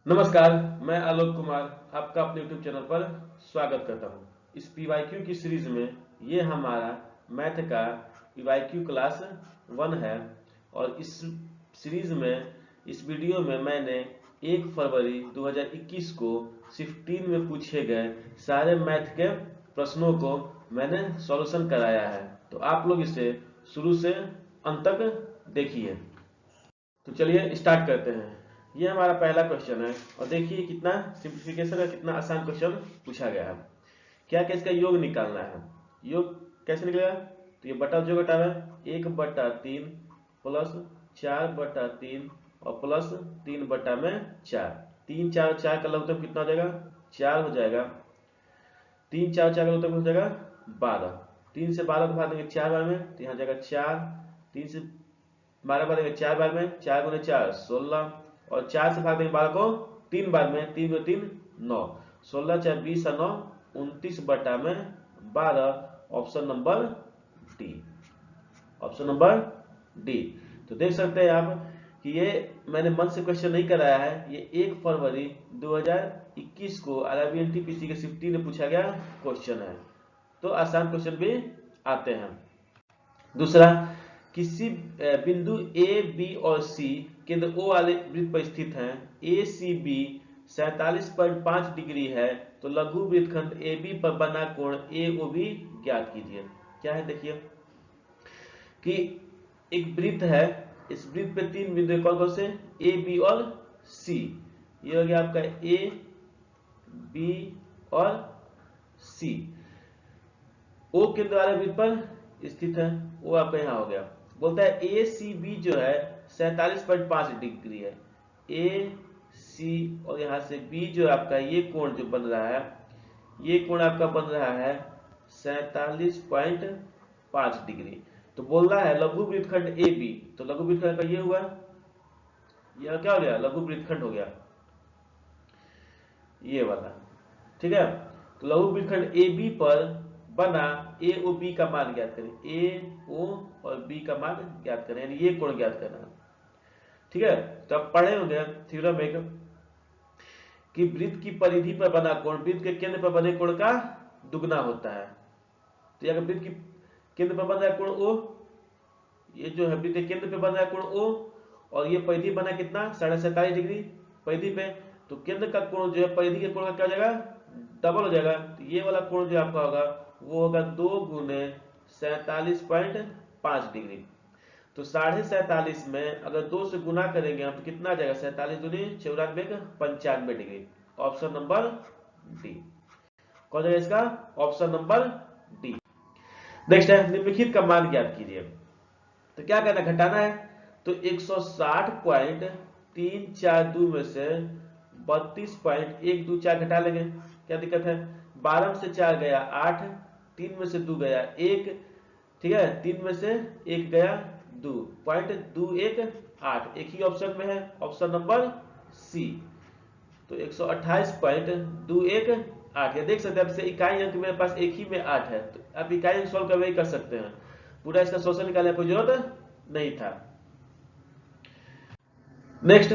नमस्कार, मैं आलोक कुमार आपका अपने YouTube चैनल पर स्वागत करता हूं। इस पीवाईक्यू की सीरीज में ये हमारा मैथ का पीवाईक्यू क्लास 1 है और इस सीरीज में इस वीडियो में मैंने 1 फरवरी 2021 को सिर्फ 3 में पूछे गए सारे मैथ के प्रश्नों को मैंने सॉल्यूशन कराया है, तो आप लोग इसे शुरू से अंत तक देखिए। तो चलिए स्टार्ट करते हैं। ये हमारा पहला क्वेश्चन है और देखिए कितना सिंप्लीफिकेशन का कितना आसान क्वेश्चन पूछा गया है। क्या क्या इसका योग निकालना है। योग कैसे निकलेगा, तो ये बटा जो घटा है 1/3 प्लस 4/3 और प्लस 3/4। 3 4 4 का लघुत्तम कितना हो जाएगा, 4 हो जाएगा। 3 4 4 का लघुत्तम हो जाएगा 12। 3 से 12 को भाग देंगे 4 बार में, तो यहाँ जाएगा 4। 3 से 12 बार देंगे 4 बार में, 4 गुने 4 16 और 4 से भाग देंगे 12 को 3 बार में, 3 गुने 3 9। 16 4 20 और 9 29/12। Option number D. Option number D. तो देख सकते हैं आप कि ये मैंने मन से क्वेश्चन नहीं कराया है, ये 1 फरवरी 2021 को आरआरबी एनटीपीसी के शिफ्टी में पूछा गया क्वेश्चन है। तो आसान क्वेश्चन भी आते हैं। दूसरा, किसी बिंदु ए बी और सी केंद्र ओ वाले वृत्त पर स्थित हैं। ए सी बी 47.5 डिग्री है, तो लघु वृत्तखंड ए बी पर बना कोण ए ओ बी ज्ञात कीजिए। क्या है देखिए कि एक वृत्त है, इस वृत्त पे 3 बिंदु कौन कौन से, ए बी और सी। ये हो गया आपका ए बी और सी। ओ केंद्र वाले वृत्त पर स्थित है, वो आपका यहाँ हो गया। बोलता है ए सी बी जो है 47.5 डिग्री है। ए सी और यहाँ से बी जो आपका ये कोण जो बन रहा है, ये कोण आपका बन रहा है 47.5 डिग्री। तो बोल रहा है लघु वृत्तखंड ए बी, तो लघु वृत्तखंड का ये हुआ, यह क्या हो गया, लघु वृत्तखंड हो गया ये वाला। ठीक है, तो लघु वृत्तखंड ए बी पर बना ए ओ बी का मान ज्ञात करें। ए ओ और बी का मान ज्ञात करें, यानी ये कोण ज्ञात करना। ठीक है, तो आप पढ़े होंगे थ्योरम एक कि वृत्त की परिधि पर बना कोण वृत्त के केंद्र पर बने कोण का दुगना होता है। तो अगर वृत्त की केंद्र पर बन रहा है कोण ओ, ये जो है वृत्त के केंद्र पे बन रहा है कोण ओ और ये परिधि बना कितना 47.5 डिग्री परिधि पे, तो केंद्र का कोण जो है परिधि के कोण का क्या हो जाएगा, डबल हो जाएगा। तो ये वाला कोण जो आपका होगा वो होगा 2 गुने 47.5 डिग्री। तो 47.5 में अगर 2 से गुना करेंगे हम तो कितना आ जाएगा, 47 दूनी 94 95 डिग्री। Option number D. कौन जाएगा इसका, ऑप्शन नंबर डी। नेक्स्ट है निम्नलिखित का मान ज्ञात कीजिए। तो क्या करना, घटाना है। तो 160.342 में से 32.124 घटा लेंगे, क्या दिक्कत है। 12 में से 4 गया 8, 3 में से 2 गया 1, ठीक है, 3 में से 1 गया 2.218, एक ही ऑप्शन में है, ऑप्शन नंबर सी। तो 128.218। देख सकते हैं, आपसे इकाई अंक मेरे पास एक ही में 8 है, तो आप इकाई अंक सॉल्व करके कर सकते हैं, पूरा इसका सोल्यूशन निकालने की कोई जरूरत नहीं था। नेक्स्ट,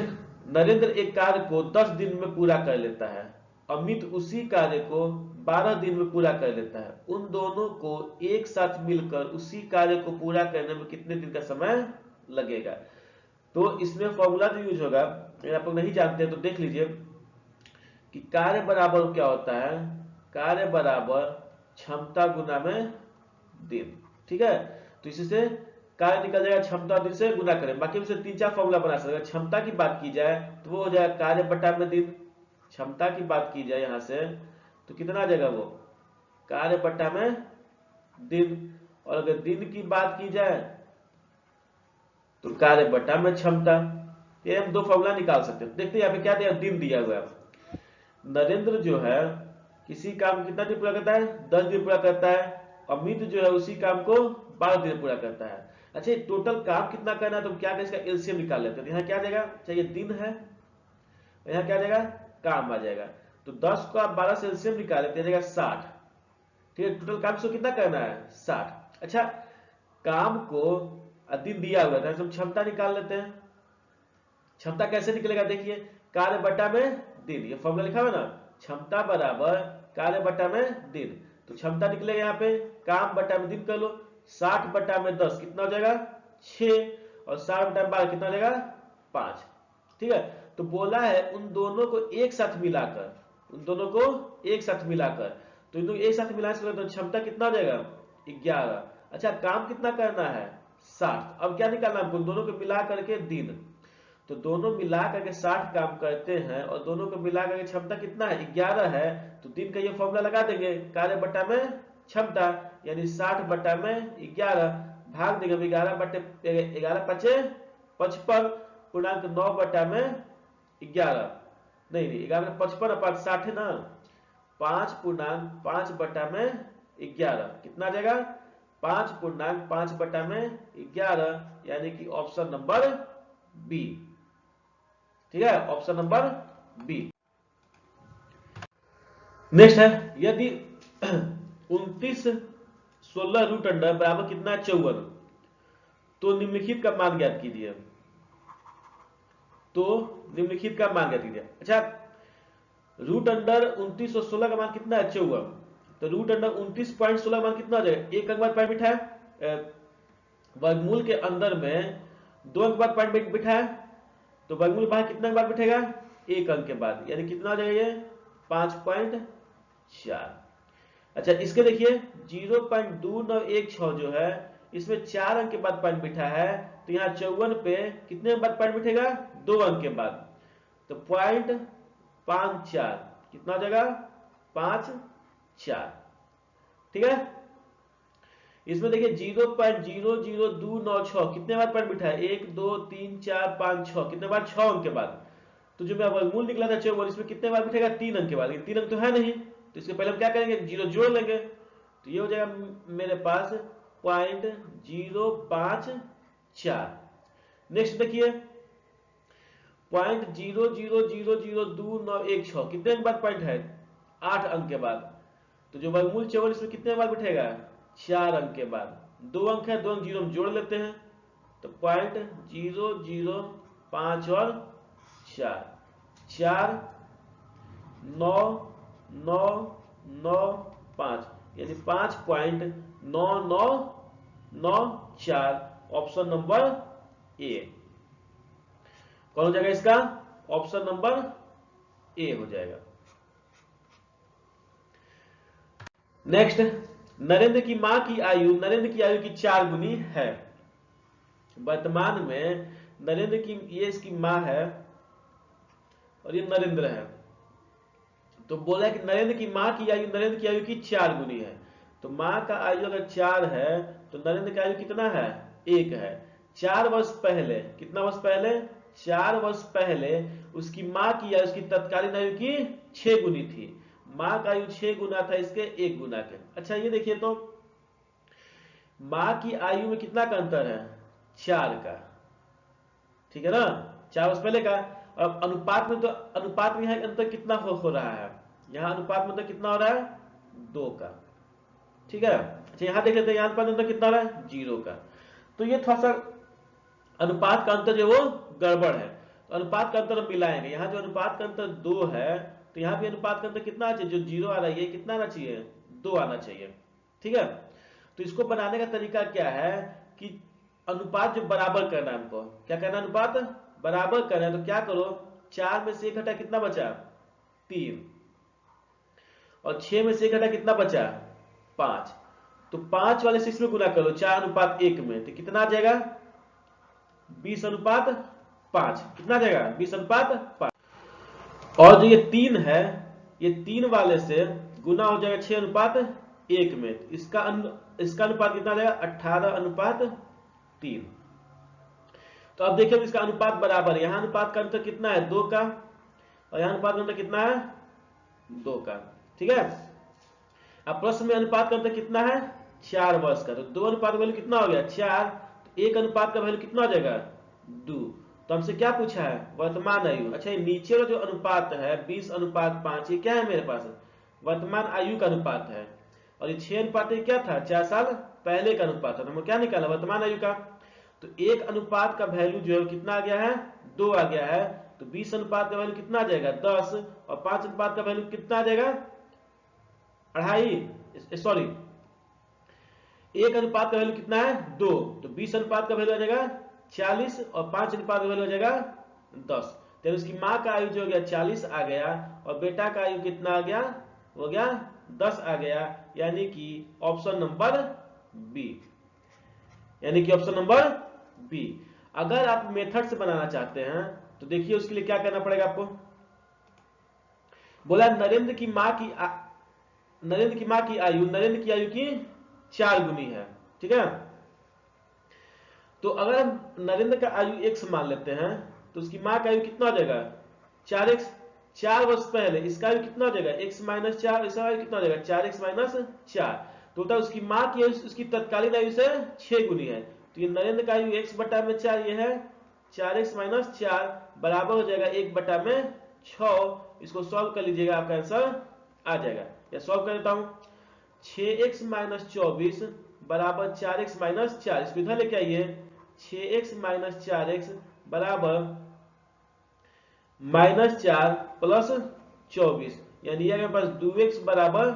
नरेंद्र एक कार्य को 10 दिन में पूरा कर लेता है, अमित उसी कार्य को 12 दिन में पूरा कर लेता है। उन दोनों को एक साथ मिलकर उसी कार्य को पूरा करने में कितने दिन का समय लगेगा। तो इसमें फॉर्मूला जो यूज होगा, अगर आप लोग नहीं जानते तो देख लीजिए कि कार्य बराबर क्या होता है, कार्य बराबर क्षमता गुना में दिन। ठीक है, तो इसी से कार्य निकल जाएगा क्षमता दिन से गुना करें, बाकी उसे 3-4 फॉर्मूला बना सकते हैं। क्षमता की बात की जाए तो वो हो जाएगा कार्य बटा में दिन। क्षमता की बात की जाए यहां से तो कितना आ जाएगा, वो कार्य बटा में दिन। और अगर दिन की बात की जाए तो कार्य बटा में क्षमता। ये हम 2 फॉर्मूला निकाल सकते हैं। देखते हैं यहाँ पे क्या दिया, दिन दिया हुआ है। नरेंद्र जो है किसी काम कितना दिन पूरा करता है, 10 दिन पूरा करता है। अमित जो है उसी काम को 12 दिन पूरा करता है। अच्छा, टोटल काम कितना करना है, तो क्या करें, इसका एलसीएम निकाल लेते हैं। यहाँ क्या जाएगा, चाहिए दिन है, यहाँ क्या जाएगा, काम आ जाएगा। तो 10 को आप 12 से एलसीएम निकाल लेते हैं, 60। ठीक है, टोटल काम को कितना करना है, 60। अच्छा, काम को दिन दिया हुआ था, हम क्षमता निकाल लेते हैं। क्षमता कैसे निकलेगा, देखिए कार्य बटा में दिन। ये फॉर्मूला लिखा हुआ ना, क्षमता बराबर कार्य बटा में दिन। तो क्षमता निकलेगा यहाँ पे, काम बटा में दिन कर लो, 60 बटा में 10 कितना हो जाएगा 6, और 60 बटा में 12 कितना हो जाएगा 5। ठीक है, तो बोला है उन दोनों को एक साथ मिलाकर, उन दोनों को एक साथ मिलाकर, तो इन दोनों एक साथ मिलाकर तो क्षमता कितना हो जाएगा 11। अच्छा, काम कितना करना है 60। अब क्या निकालना है, दोनों को मिला करके दिन। तो दोनों मिला करके 60 काम करते हैं और दोनों को मिला करके क्षमता कितना है 11 है। तो दिन का ये फॉर्मूला लगा देंगे, कार्य बटा में क्षमता, यानी 60 बटा में 11 भाग देंगे 11 बटे 11 पचे 55 पूर्णांक 9 बटा में 11, नहीं 11 55 और 5 60 है ना, 5 पूर्णांक 5 बटा में 11 कितना आ जाएगा 5 पूर्णांक 5 बटा में 11, यानी कि ऑप्शन नंबर बी। ठीक है, ऑप्शन नंबर बी। नेक्स्ट है, यदि 29 16 रूट अंडर बराबर कितना 54, तो निम्नलिखित का मान ज्ञात कीजिए। तो निम्नलिखित का मान ज्ञात कीजिए। अच्छा, रूट अंडर 29 और 16 का मान कितना है 54, तो रूट अंडर 29.16 मान कितना हो जाएगा, एक अंक बाद पॉइंट बिठा है, वर्गमूल के अंदर में 2 अंक बाद पॉइंट बिठा है, तो वर्गमूल बाहर कितना अंक बाद बिठेगा, एक अंक के बाद, यानी कितना हो जाएगा ये 5.4। अच्छा, इसके देखिए 0.2916 जो है इसमें 4 अंक के बाद पॉइंट बिठा है, तो यहाँ 54 पे कितने अंक बाद पॉइंट बिठेगा 2 अंक के बाद, तो 0.54 कितना हो जाएगा 5.4। ठीक है, इसमें देखिए 0.00296 कितने बार पॉइंट बिठा है, 1 2 3 4 5 6, कितने बार 6 अंक के बाद। तो जो मेरा वर्गमूल निकला था 54, इसमें कितने बार बिठेगा 3 अंक के बाद, 3 अंक तो है नहीं, तो इसके पहले हम क्या करेंगे 0 जोड़ लेंगे, तो ये हो जाएगा मेरे पास 0.054। नेक्स्ट देखिए 0.000296 कितने अंक बाद पॉइंट है 8 अंक के बाद, तो जो वर्गमूल 54 इसमें कितने बार बिठेगा 4 अंक के बाद, 2 अंक है 2 अंक 0 हम जोड़ लेते हैं, तो 0.005 और 4 4 9 9 9 5, यानी 5.9994, ऑप्शन नंबर ए। कौन हो जाएगा इसका, ऑप्शन नंबर ए हो जाएगा। नेक्स्ट, नरेंद्र की मां की आयु नरेंद्र की आयु की 4 गुनी है। वर्तमान में नरेंद्र की, ये इसकी मां है और ये नरेंद्र है, तो बोला कि नरेंद्र की मां की आयु नरेंद्र की आयु की 4 गुनी है। तो मां का आयु अगर 4 है तो नरेंद्र का आयु कितना है 1 है। 4 वर्ष पहले, कितना वर्ष पहले 4 वर्ष पहले उसकी मां की आयु उसकी तत्कालीन आयु की 6 गुनी थी। मां का आयु 6 गुना था इसके 1 गुना के। अच्छा, ये देखिए तो मां की आयु में कितना का अंतर है 4 का, ठीक है ना, 4 वर्ष पहले का। अब अनुपात में, तो अनुपात में यहाँ अंतर कितना हो रहा है, यहाँ अनुपात में अंतर कितना हो रहा है 2 का। ठीक है, अच्छा यहाँ देख लेते हैं, यहाँ अनुपात में अंतर कितना हो रहा है 0 का। तो ये थोड़ा सा अनुपात का अंतर जो वो गड़बड़ है, तो अनुपात का अंतर हम मिलाएंगे। यहाँ जो अनुपात का अंतर 2 है, तो यहाँ भी अनुपात का अंतर कितना आना चाहिए, जो 0 आ रहा है ये कितना आना चाहिए 2 आना चाहिए। ठीक है, तो इसको बनाने का तरीका क्या है कि अनुपात जो बराबर करना है हमको, क्या करना है अनुपात बराबर करना है, तो क्या करो 4 में से 1 घटा कितना बचा 3, और 6 में से 1 घटा कितना बचा 5, तो 5 वाले से इसमें गुना कर लो 4:1 में, तो कितना आ जाएगा 20:5, कितना आ जाएगा 20:5। और जो ये 3 है, ये 3 वाले से गुना हो जाएगा 6:1 में, इसका अनुपात कितना आ जाएगा 18:3। तो अब देखिए इसका अनुपात बराबर है, यहाँ अनुपात का अंतर कितना है 2 का, और यहाँ अनुपात का अंतर कितना है 2 का। ठीक है, अब प्रश्न में अनुपात का अंतर कितना है 4 वर्ष का, तो 2 अनुपात का वैल्यू कितना हो गया 4, तो 1 अनुपात का वैल्यू कितना हो जाएगा 2। तो हमसे क्या पूछा है वर्तमान आयु। अच्छा, ये नीचे वाला जो अनुपात है 20:5, ये क्या है मेरे पास वर्तमान आयु का अनुपात है, और ये 6 क्या था 4 साल पहले का अनुपात था, तो हमको क्या निकाला वर्तमान आयु का। तो 1 अनुपात का वैल्यू जो है कितना आ गया है 2 आ गया है, तो 20 अनुपात का वैल्यू कितना आ जाएगा 10, और 5 अनुपात का वैल्यू कितना आ जाएगा 2.5, सॉरी 1 अनुपात का वैल्यू कितना है 2, तो 20 अनुपात का वैल्यू आ जाएगा 40, और 5 अनुपात का वैल्यू आ जाएगा 10। तो उसकी माँ का आयु जो हो गया 40 आ गया, और बेटा का आयु कितना आ गया, हो गया 10 आ गया, यानी कि ऑप्शन नंबर बी, यानी कि ऑप्शन नंबर बी। अगर आप मेथड से बनाना चाहते हैं तो देखिए उसके लिए क्या करना पड़ेगा आपको। बोला नरेंद्र की माँ की आयु नरेंद्र की आयु की 4 गुनी है, ठीक है। तो अगर हम नरेंद्र का आयु x मान लेते हैं तो उसकी माँ का आयु कितना हो जाएगा 4x, 4 वर्ष पहले इसका आयु कितना हो जाएगा x माइनस 4, इसका आयु कितना हो जाएगा 4x माइनस 4, तो होता है उसकी माँ की आयु उसकी तत्कालीन आयु से 6 गुनी है। तो ये नरेंद्र का आयु x बटा में 4 ये है 4x माइनस 4 बराबर हो जाएगा 1 बटा में 6। इसको सॉल्व कर लीजिएगा, आपका आंसर आ जाएगा। या सॉल्व कर देता हूं, 6x माइनस 24 बराबर 4x माइनस 4, इसको इधर लेके आइए, 6x माइनस 4x बराबर माइनस 4 प्लस 24, यानी ये मेरे पास 2x बराबर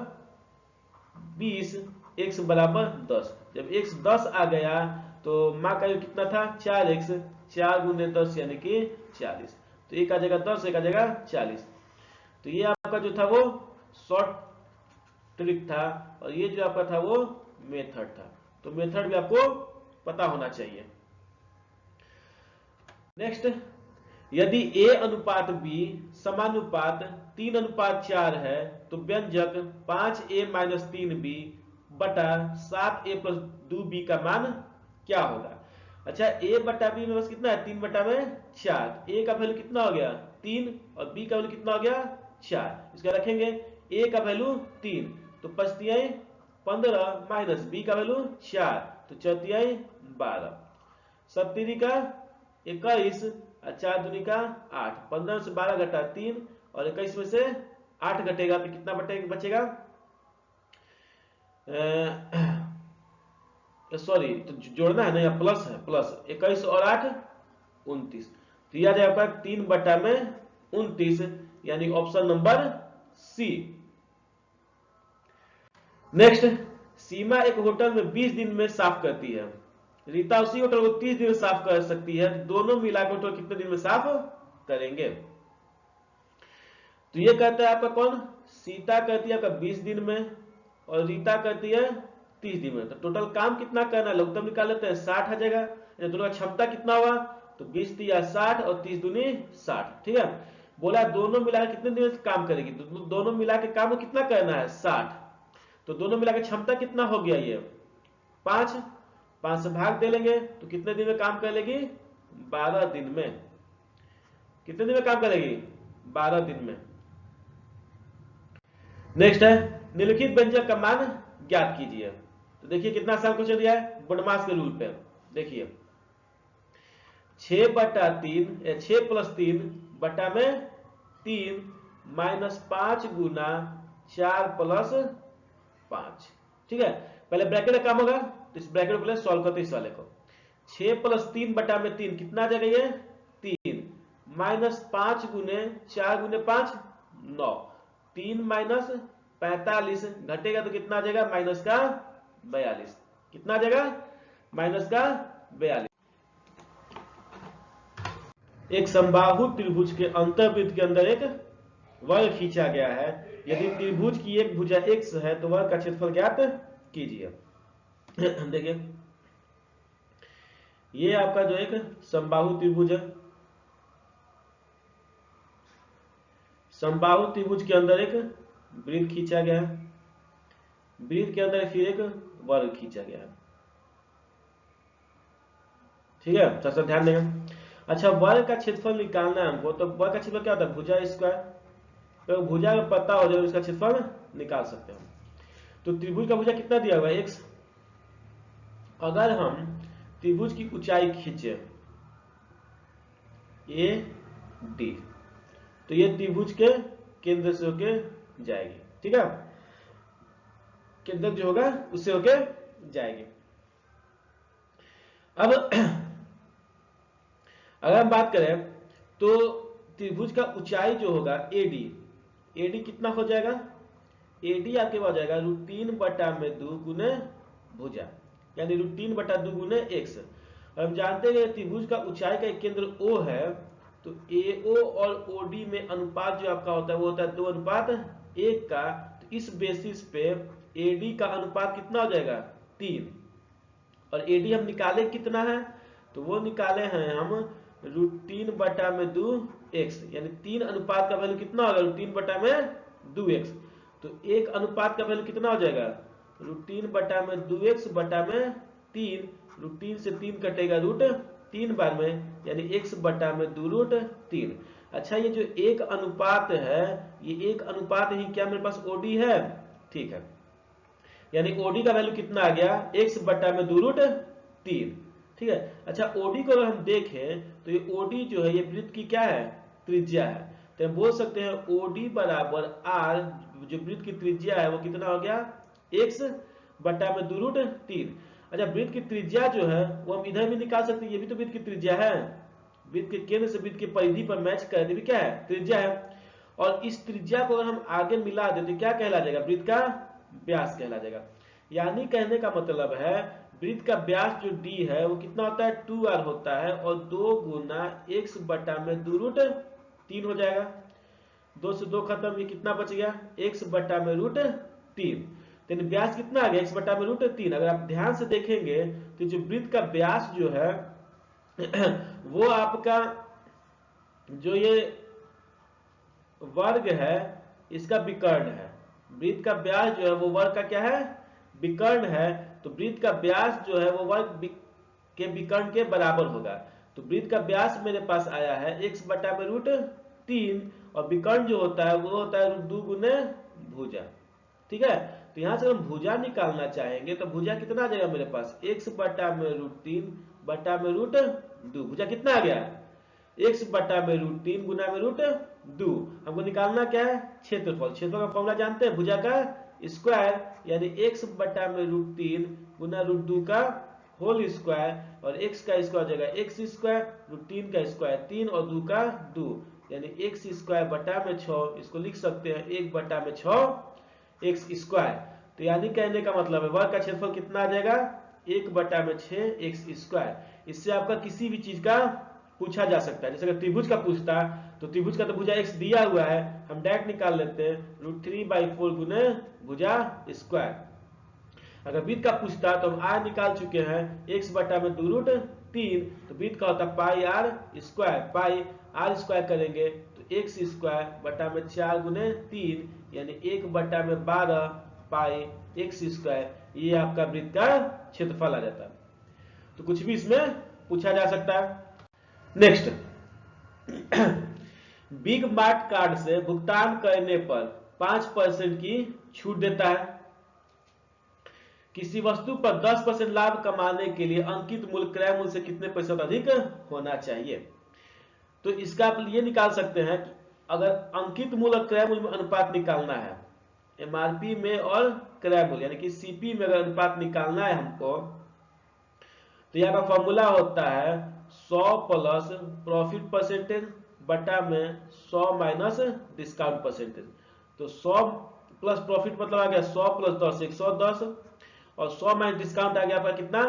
20, x बराबर 10। जब x 10 आ गया तो माँ का कितना था 4x, 4 गुने 10 यानी कि 40, तो एक आ जाएगा 10, एक आ जाएगा 40। तो ये आपका जो था वो शॉर्ट ट्रिक था, और ये जो आपका था वो मेथड था। तो मेथड भी आपको पता होना चाहिए। नेक्स्ट, यदि a अनुपात b समानुपात 3 अनुपात 4 है तो व्यंजक 5a माइनस 3b बटा 7a प्लस 2b का मान क्या होगा। अच्छा, a बटा b में बस कितना है 3 बटा में 4, a का वैल्यू कितना हो गया 3 और b का वैल्यू कितना हो गया 4, इसका रखेंगे a का वैल्यू 3 तो 5 15 माइनस b का वैल्यू 4 तो 4 12, 7 का 21 और 4 दूनी का 8, 15 से 12 घटा 3 और 21 में से 8 घटेगा तो कितना बचेगा, सॉरी तो जोड़ना है ना, या प्लस है, प्लस 21 और 8 29, तो यह आ जाएगा आपका 3 बटा में 29, यानी ऑप्शन नंबर सी। नेक्स्ट, सीमा एक होटल में 20 दिन में साफ करती है, रीता उसी होटल को 30 दिन में साफ कर सकती है, दोनों मिलाकर होटल कितने दिन में साफ करेंगे। तो ये कहता है आपका कौन, सीता करती है आपका 20 दिन में और रीता करती है 30 दिन में, तो टोटल काम कितना करना है लघुत्तम निकाल लेते हैं 60 आ जाएगा। दोनों का क्षमता कितना हुआ तो 20 तिया 60 और 30 दूनी 60, ठीक है। बोला दोनों मिलाकर कितने दिन में काम करेगी, तो दोनों मिला के काम कितना करना है 60, तो दोनों मिलाकर क्षमता कितना हो गया ये 5, 5 से भाग दे लेंगे तो कितने दिन में काम कर लेगी 12 दिन में, कितने दिन में काम करेगी 12 दिन में। नेक्स्ट है निम्नलिखित व्यंजक का मान ज्ञात कीजिए, तो देखिए कितना आसान क्वेश्चन दिया है बोडमास के रूल पे। देखिए 6 बटा 3 6 प्लस 3 बटा में 3 माइनस 5 गुना 4 प्लस 5, ठीक है। पहले ब्रैकेट का काम होगा तो इस ब्रैकेट को पहले सॉल्व करते इस वाले को, 6 प्लस 3 बटा में 3 कितना आ जाएगा ये 3 माइनस 5 गुने 4 गुने 5 9, 3 माइनस 45 घटेगा तो कितना आ जाएगा माइनस का 42, कितना आ जाएगा माइनस का 42। एक समबाहु त्रिभुज के अंतर्वृत्त के अंदर एक वर्ग खींचा गया है, यदि त्रिभुज की एक भुजा x है तो वर्ग का क्षेत्रफल ज्ञात कीजिए। देखिए ये आपका जो एक समबाहु त्रिभुज है, समबाहु त्रिभुज के अंदर एक वृत्त खींचा गया है, वृत्त के अंदर फिर एक वर्ग खींचा गया है, ठीक है, थोड़ा सा ध्यान देंगे। अच्छा, वर्ग का क्षेत्रफल निकालना है हमको, तो वर्ग का क्षेत्रफल क्या होता है भुजा स्क्वायर, तो भुजा में पता हो जाए उसका क्षेत्रफल निकाल सकते हैं। तो त्रिभुज का भुजा कितना दिया हुआ है x, अगर हम त्रिभुज की ऊंचाई खींचे ए डी तो ये त्रिभुज के केंद्र से होके जाएगी, ठीक है, केंद्र जो होगा उससे होके जाएगी। अब अगर हम बात करें तो त्रिभुज का ऊंचाई जो होगा एडी, एडी कितना हो जाएगा, एडी आपके हो जाएगा √3/2 गुने भुजा, यानी √3/2 गुने x। हम जानते हैं त्रिभुज का ऊंचाई का एक केंद्र O है, तो AO और OD में अनुपात जो आपका होता है वो होता है 2:1 का। तो इस बेसिस पे AD का अनुपात कितना हो जाएगा 3, और AD हम निकाले कितना है, तो वो निकाले हैं हम √3/2x, यानी 3 अनुपात का वैल्यू कितना होगा √3/2x। तो एक अनुपात का वैल्यू कितना हो जाएगा √3/2x बटा में 3, √3 से 3 कटेगा √3 बार में, यानी x/2√3। अच्छा, ये जो एक अनुपात है, ये एक अनुपात ही क्या मेरे पास OD है, ठीक है, यानी OD का वैल्यू कितना आ गया x/2√3, ठीक है। अच्छा, OD को अगर हम देखें तो ये OD जो है ये वृत्त की क्या है, त्रिज्या है। तो हम बोल सकते हैं OD बराबर R, जो वृत्त की त्रिज्या है वो कितना हो गया x/2√3। अच्छा, वृत्त की त्रिज्या जो है वो हम इधर भी निकाल सकते हैं, ये भी तो वृत्त की त्रिज्या है, वृत्त के केंद्र से वृत्त की परिधि पर मैच कर दे भी क्या है, त्रिज्या है। और इस त्रिज्या को अगर हम आगे मिला दे तो क्या कहला जाएगा, वृत्त का व्यास कहला जाएगा। यानी कहने का मतलब है वृत्त का व्यास जो d है वो कितना होता है 2r होता है, और 2 गुना x/2√3 हो जाएगा। 2 से 2 खत्म, ये कितना बच गया x/√3। तो व्यास कितना आ गया x/√3। अगर आप ध्यान से देखेंगे तो जो वृत्त का व्यास जो है वो आपका जो ये वर्ग है इसका विकर्ण है। वृत्त का व्यास जो है वो वर्ग का क्या है, विकर्ण है। तो वृत्त का व्यास जो है वो वर्ग के विकर्ण के बराबर होगा। तो वृत्त का व्यास मेरे पास आया है x/√3, और विकर्ण जो होता है वो होता है √2 गुने भुजा, ठीक है। तो यहां से हम भुजा निकालना चाहेंगे तो भुजा कितना आ जाएगा मेरे पास x/√3/√2। भुजा कितना आ गया x/√3 गुना में √2। हमको निकालना क्या है, क्षेत्रफल। क्षेत्रफल का फॉर्मूला जानते हैं, भुजा का स्क्वायर, यानी x/√3 गुना √2 का होल स्क्वायर, और x का स्क्वायर हो जाएगा x², √3 का स्क्वायर 3 और 2 का 2, यानी x²/6। इसको लिख सकते हैं 1/6 x²। तो यानी कहने का मतलब है वर्ग का क्षेत्रफल कितना आ जाएगा 1/6 x²। इससे आपका किसी भी चीज का पूछा जा सकता है। जैसे अगर त्रिभुज का पूछता तो त्रिभुज का तो भुजा x दिया हुआ है, हम डायरेक्ट निकाल लेते हैं √3/4 गुने भुजा स्क्वायर। अगर वृत्त का पूछता तो हम r निकाल चुके हैं x/2√3, तो वृत्त का होता है πr²। पाई r² करेंगे तो x²/4 गुने 3, यानी 1/12 पाई x²। ये आपका वृत्त का क्षेत्रफल आ जाता है। तो कुछ भी इसमें पूछा जा सकता है। नेक्स्ट, बिग मार्ट कार्ड से भुगतान करने पर 5% की छूट देता है। किसी वस्तु पर 10% लाभ कमाने के लिए अंकित मूल्य क्रय मूल्य से कितने प्रतिशत अधिक होना चाहिए। तो इसका आप ये निकाल सकते हैं कि अगर अंकित मूल्य और क्रय मूल्य में अनुपात निकालना है, एमआरपी में और क्रय मूल्य यानी कि सीपी में अगर अनुपात निकालना है हमको, तो यहाँ का फॉर्मूला होता है 100 प्लस प्रॉफिट परसेंटेज बटा में 100 माइनस डिस्काउंट परसेंटेज। तो 100 प्लस प्रॉफिट मतलब आ गया 100 प्लस 10 110, और 100 माइनस डिस्काउंट आ गया आपका कितना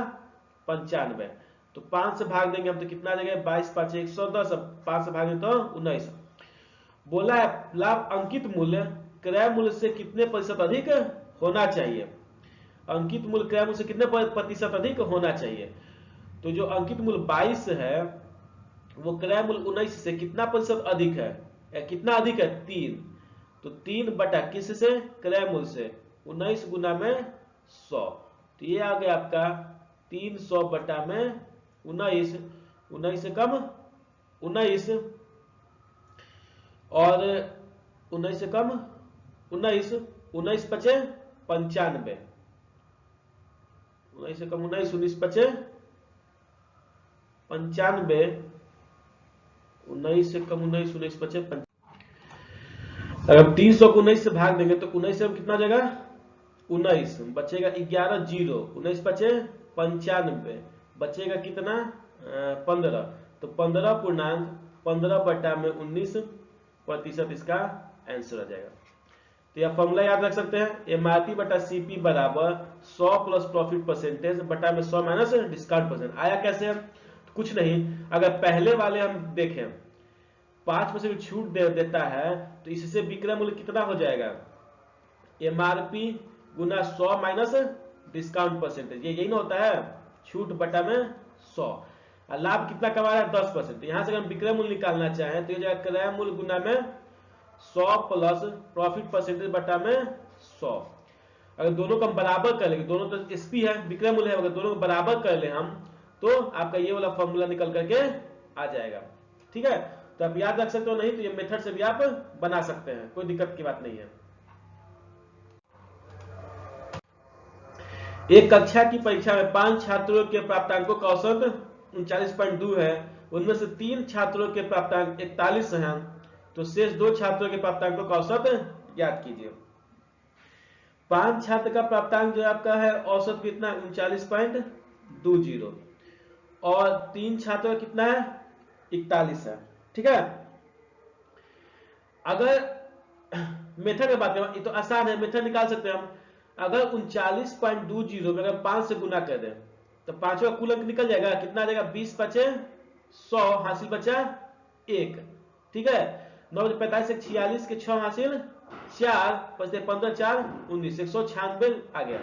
95। तो 5 से भाग देंगे हम तो कितना आ जाएगा 22 5 110, 5 से भागेंगे तो 19। बोला है लाभ अंकित मूल्य क्रय मूल्य से कितने प्रतिशत अधिक होना चाहिए। अंकित मूल्य क्रय मूल्य से कितने प्रतिशत अधिक होना चाहिए। तो जो अंकित मूल्य 22 है वो क्रय मूल्य 19 से कितना प्रतिशत अधिक है, कितना अधिक है 3। तो 3 बटा किस से, क्रय मूल्य से, 19 गुना में 100। तो ये आ गया आपका 300 बटा में 19, 19 से कम 19, और 19 से कम 19, 19 पचे 95, 19 से कम 19, 19 पचे 95, 19 से कम 19, 19 पचे 95। अगर 300 को 19 से भाग देंगे तो 19 से कितना जाएगा 19, बचेगा 11 0, 19 पचे 95, बचेगा कितना 15। तो 15 पूर्णांक 15/19% इसका आंसर आ जाएगा। तो यह फॉर्मूला याद रख सकते हैं, MRP/CP बराबर 100 प्लस प्रॉफिट परसेंटेज बटा में 100 माइनस डिस्काउंट परसेंट। आया कैसे? तो कुछ नहीं, अगर पहले वाले हम देखें 5% छूट देता है तो इससे विक्रय मूल्य कितना हो जाएगा? MRP गुना 100 माइनस डिस्काउंट परसेंटेज, ये यही ना होता है, छूट बटा में 100। लाभ कितना कमा रहा है? 10%। यहां से हम विक्रय मूल्य निकालना चाहें तो ये जाएगा क्रय मूल्य गुना में 100 प्लस प्रॉफिट परसेंटेज बटा में 100। अगर दोनों को हम बराबर कर लेंगे, दोनों तो एसपी है, विक्रय मूल्य है, अगर दोनों को बराबर कर ले हम तो आपका ये वाला फॉर्मूला निकल करके आ जाएगा। ठीक है, तो आप याद रख सकते हो, नहीं तो ये मेथड से भी आप बना सकते हैं, कोई दिक्कत की बात नहीं है। एक कक्षा की परीक्षा में 5 छात्रों के प्राप्तांकों का औसत 39.2 है, उनमें से 3 छात्रों के प्राप्तांक 41 हैं, तो शेष 2 छात्रों के प्राप्तांकों का औसत ज्ञात कीजिए। 5 छात्र का प्राप्तांक जो आपका है औसत कितना है? 39.20, और 3 छात्रों का कितना है? 41 है। ठीक है, अगर मेथड की बात करें, ये तो आसान है, मेथड निकाल सकते हैं हम। अगर 39.20 में अगर 5 से गुना कर दें तो 5 का कुल अंक निकल जाएगा, कितना आ जाएगा? 20 बचे 100, हासिल बचा 1। ठीक है, 9 बचे 45 से 46 के 6 हासिल 4, बचते 15 4 19, 196 आ गया।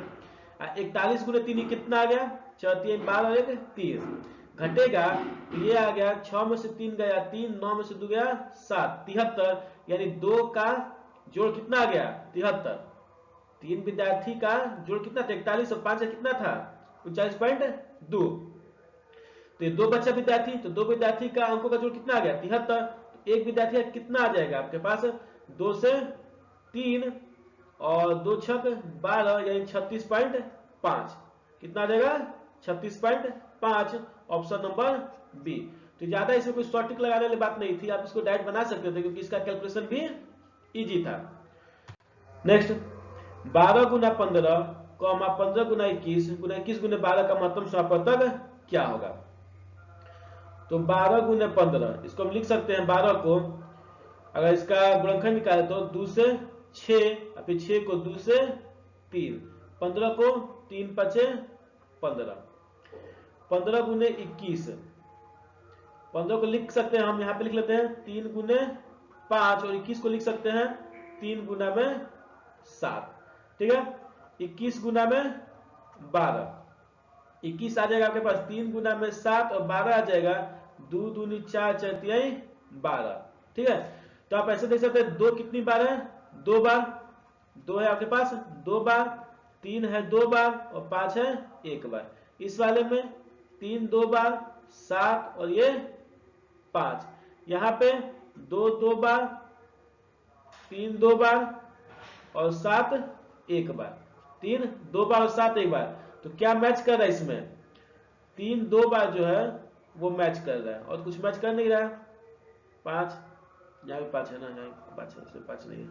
41 गुने 3 कितना आ गया? 4 3 12 और 1 30, घटेगा ये आ गया 6 में से 3 गया 3, 9 में से 2 गया 7, 73, यानी 2 का जोड़ कितना आ गया? 73। 3 विद्यार्थी का जोड़ कितना था? 41 और 5 का कितना था? 39.2। तो 2 बच्चा विद्यार्थी, तो 2 विद्यार्थी का अंकों का जोड़ कितना आ गया? 73। तो एक विद्यार्थी का कितना आ जाएगा आपके पास? 2 से 3 और 2 छक 12, यानी 36.5। कितना आ जाएगा? 36.5, ऑप्शन नंबर बी। तो ज्यादा इसमें कोई शॉर्ट ट्रिक लगाने वाली बात नहीं थी, आप इसको डायरेक्ट बना सकते थे क्योंकि इसका कैलकुलेशन भी इजी था। नेक्स्ट, 12 गुना 15 15 गुना 21 गुना 21 गुना 12 का महत्तम समापवर्तक क्या होगा? तो 12 गुना 15, इसको हम लिख सकते हैं 12 को अगर इसका गुणनखंड निकाले तो 2 से 6, फिर 6 को 2 से 3, 15 को 3 5 15, 15 गुने 21, 15 को लिख सकते हैं हम यहाँ पे लिख लेते हैं 3 गुने 5, और 21 को लिख सकते हैं 3 गुना में 7। ठीक है, 21 गुना में 12, 21 आ जाएगा आपके पास 3 गुना में 7 और 12 आ जाएगा 2 दूनी 4 4 3 12। ठीक है, तो आप ऐसे देख सकते हैं 2 कितनी बार है? 2 बार, 2 है आपके पास 2 बार, 3 है 2 बार और 5 है 1 बार। इस वाले में 3 2 बार, 7 और ये 5, यहाँ पे 2 2 बार, 3 2 बार और 7 1 बार, 3 2 बार और 7 1 बार। तो क्या मैच कर रहा है इसमें? 3 2 बार जो है वो मैच कर रहा है और कुछ मैच कर नहीं रहा है। 5, यहाँ भी 5 है ना, यहाँ 5 है, इसमें 5 नहीं है।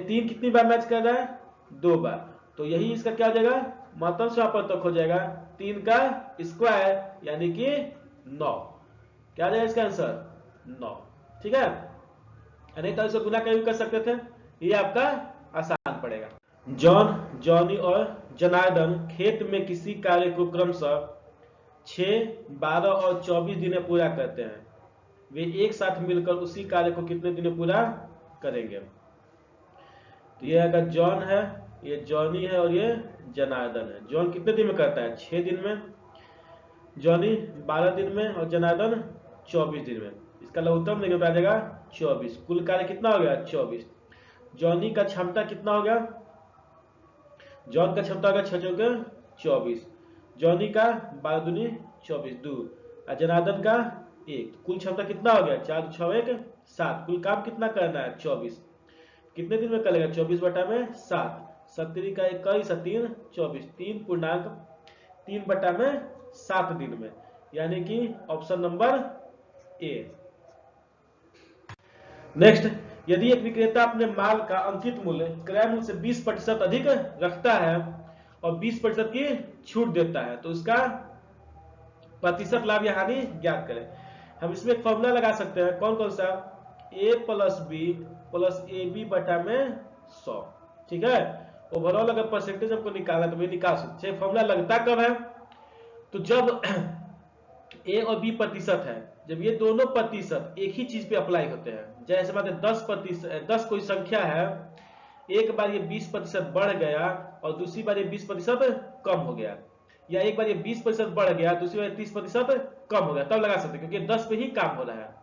3 कितनी बार मैच कर रहा है? 2 बार। तो यही इसका क्या हो जाएगा? महत्तम समापवर्तक हो जाएगा 3 का स्क्वायर यानी कि 9। क्या आ जाएगा इसका आंसर? 9। ठीक है, नहीं तो इसे गुना कभी कर सकते थे, ये आपका आसान पड़ेगा। जॉन, जॉनी और जनार्दन खेत में किसी कार्य को क्रमशः 6, 12 और 24 दिन में पूरा करते हैं। वे एक साथ मिलकर उसी कार्य को कितने दिन में पूरा करेंगे? तो ये अगर जॉन है, ये जॉनी है और ये जनार्दन है। जॉन कितने दिन में करता है? 6 दिन में, जॉनी 12 दिन में और जनार्दन 24 दिन में। इसका लघुत्तम निकल आ जाएगा 24। कुल कार्य कितना हो गया? 24। जॉनी का क्षमता कितना हो गया? जॉन का क्षमता होगा 6 चौके 24, जॉनी का 12 दूनी 24 2, और जनार्दन का 1। कुल क्षमता कितना हो गया? 4 6 1 7। कुल काम कितना करना है? 24। कितने दिन में करेगा? 24 बटा में 7, 70 का 21 और 3 24, 3 पूर्णांक 3 बटा में 7 दिन में, यानी कि ऑप्शन नंबर ए। नेक्स्ट, यदि एक विक्रेता अपने माल का अंकित मूल्य क्रय मूल्य से 20% अधिक रखता है और 20% की छूट देता है तो उसका प्रतिशत लाभ या हानि ज्ञात करें। हम इसमें एक फॉर्मूला लगा सकते हैं, कौन कौन सा, a plus B plus A B बटा में 100। ठीक है, ओवरऑल अगर परसेंटेज हमको निकालना तो ये निकाल सकते। फॉर्मूला लगता कब है, तो जब ए और बी प्रतिशत है, जब ये दोनों प्रतिशत एक ही चीज पे अप्लाई होते हैं। जैसे बात है 10 कोई संख्या है, एक बार ये 20% बढ़ गया और दूसरी बार ये 20% कम हो गया, या एक बार ये 20% बढ़ गया दूसरी बार 30% कम हो गया, तब लगा सकते हैं क्योंकि 10 पे ही काम हो रहा है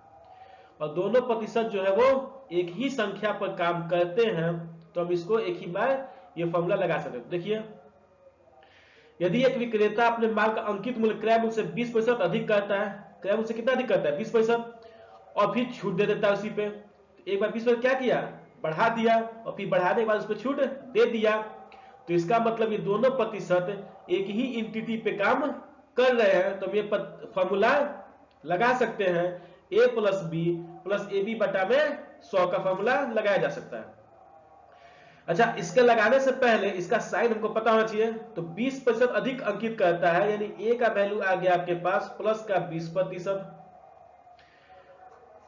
और दोनों प्रतिशत जो है वो एक ही संख्या पर काम करते हैं, तो हम इसको एक ही बार ये फॉर्मूला लगा सकते हैं। देखिए, यदि एक विक्रेता अपने माल का अंकित मूल्य क्रय मूल्य से 20% अधिक करता है, क्रय मूल्य से कितना अधिक करता है 20%, और फिर छूट दे देता है उसी पे, तो एक बार 20% क्या किया, बढ़ा दिया, और फिर बढ़ाने के बाद उस पर छूट दे दिया, तो इसका मतलब ये दोनों प्रतिशत एक ही इंटिटी पे काम कर रहे हैं, तो हम ये फॉर्मूला लगा सकते हैं, a plus B plus A B बटा में 100 का फॉर्मूला लगाया जा सकता है। अच्छा, इसके लगाने से पहले इसका साइन हमको पता होना चाहिए, तो 20% अधिक अंकित करता है, यानी a का वैल्यू आ गया आपके पास प्लस का 20%,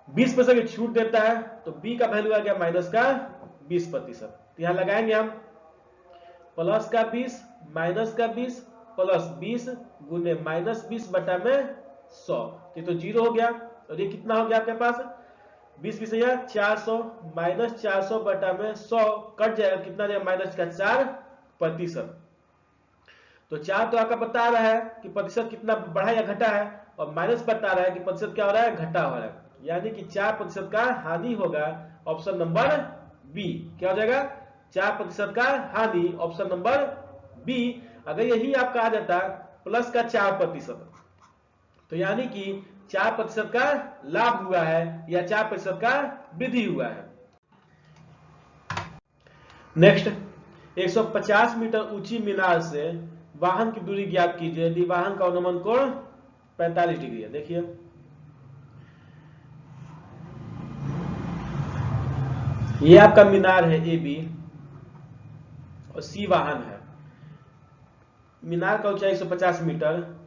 20% की छूट देता है तो b का वैल्यू आ गया माइनस का 20%। तो यहां लगाएंगे हम प्लस का 20 माइनस का 20 प्लस 20 गुने माइनस 20 बटा में 100, ये तो 0 हो गया, और ये कितना हो गया आपके पास 20 या 400 माइनस 400 बटा में 100 कट जाएगा, कितना जाएगा माइनस का 4%। तो 4 तो आपका बता रहा है कि प्रतिशत कितना बढ़ा या घटा है, और माइनस बता रहा है कि प्रतिशत क्या हो रहा है, घटा हो रहा है, यानी कि 4% का हानि होगा। ऑप्शन नंबर बी क्या हो जाएगा, 4% का हानि, ऑप्शन नंबर बी। अगर यही आपका आ जाता प्लस का 4%, तो यानी कि 4% का लाभ हुआ है या 4% का वृद्धि हुआ है। नेक्स्ट, 150 मीटर ऊंची मीनार से वाहन की दूरी ज्ञात कीजिए यदि वाहन का अनुमान कोण 45 डिग्री है। देखिए, ये आपका मीनार है ए बी और सी वाहन है। मीनार का ऊंचाई 150 मीटर,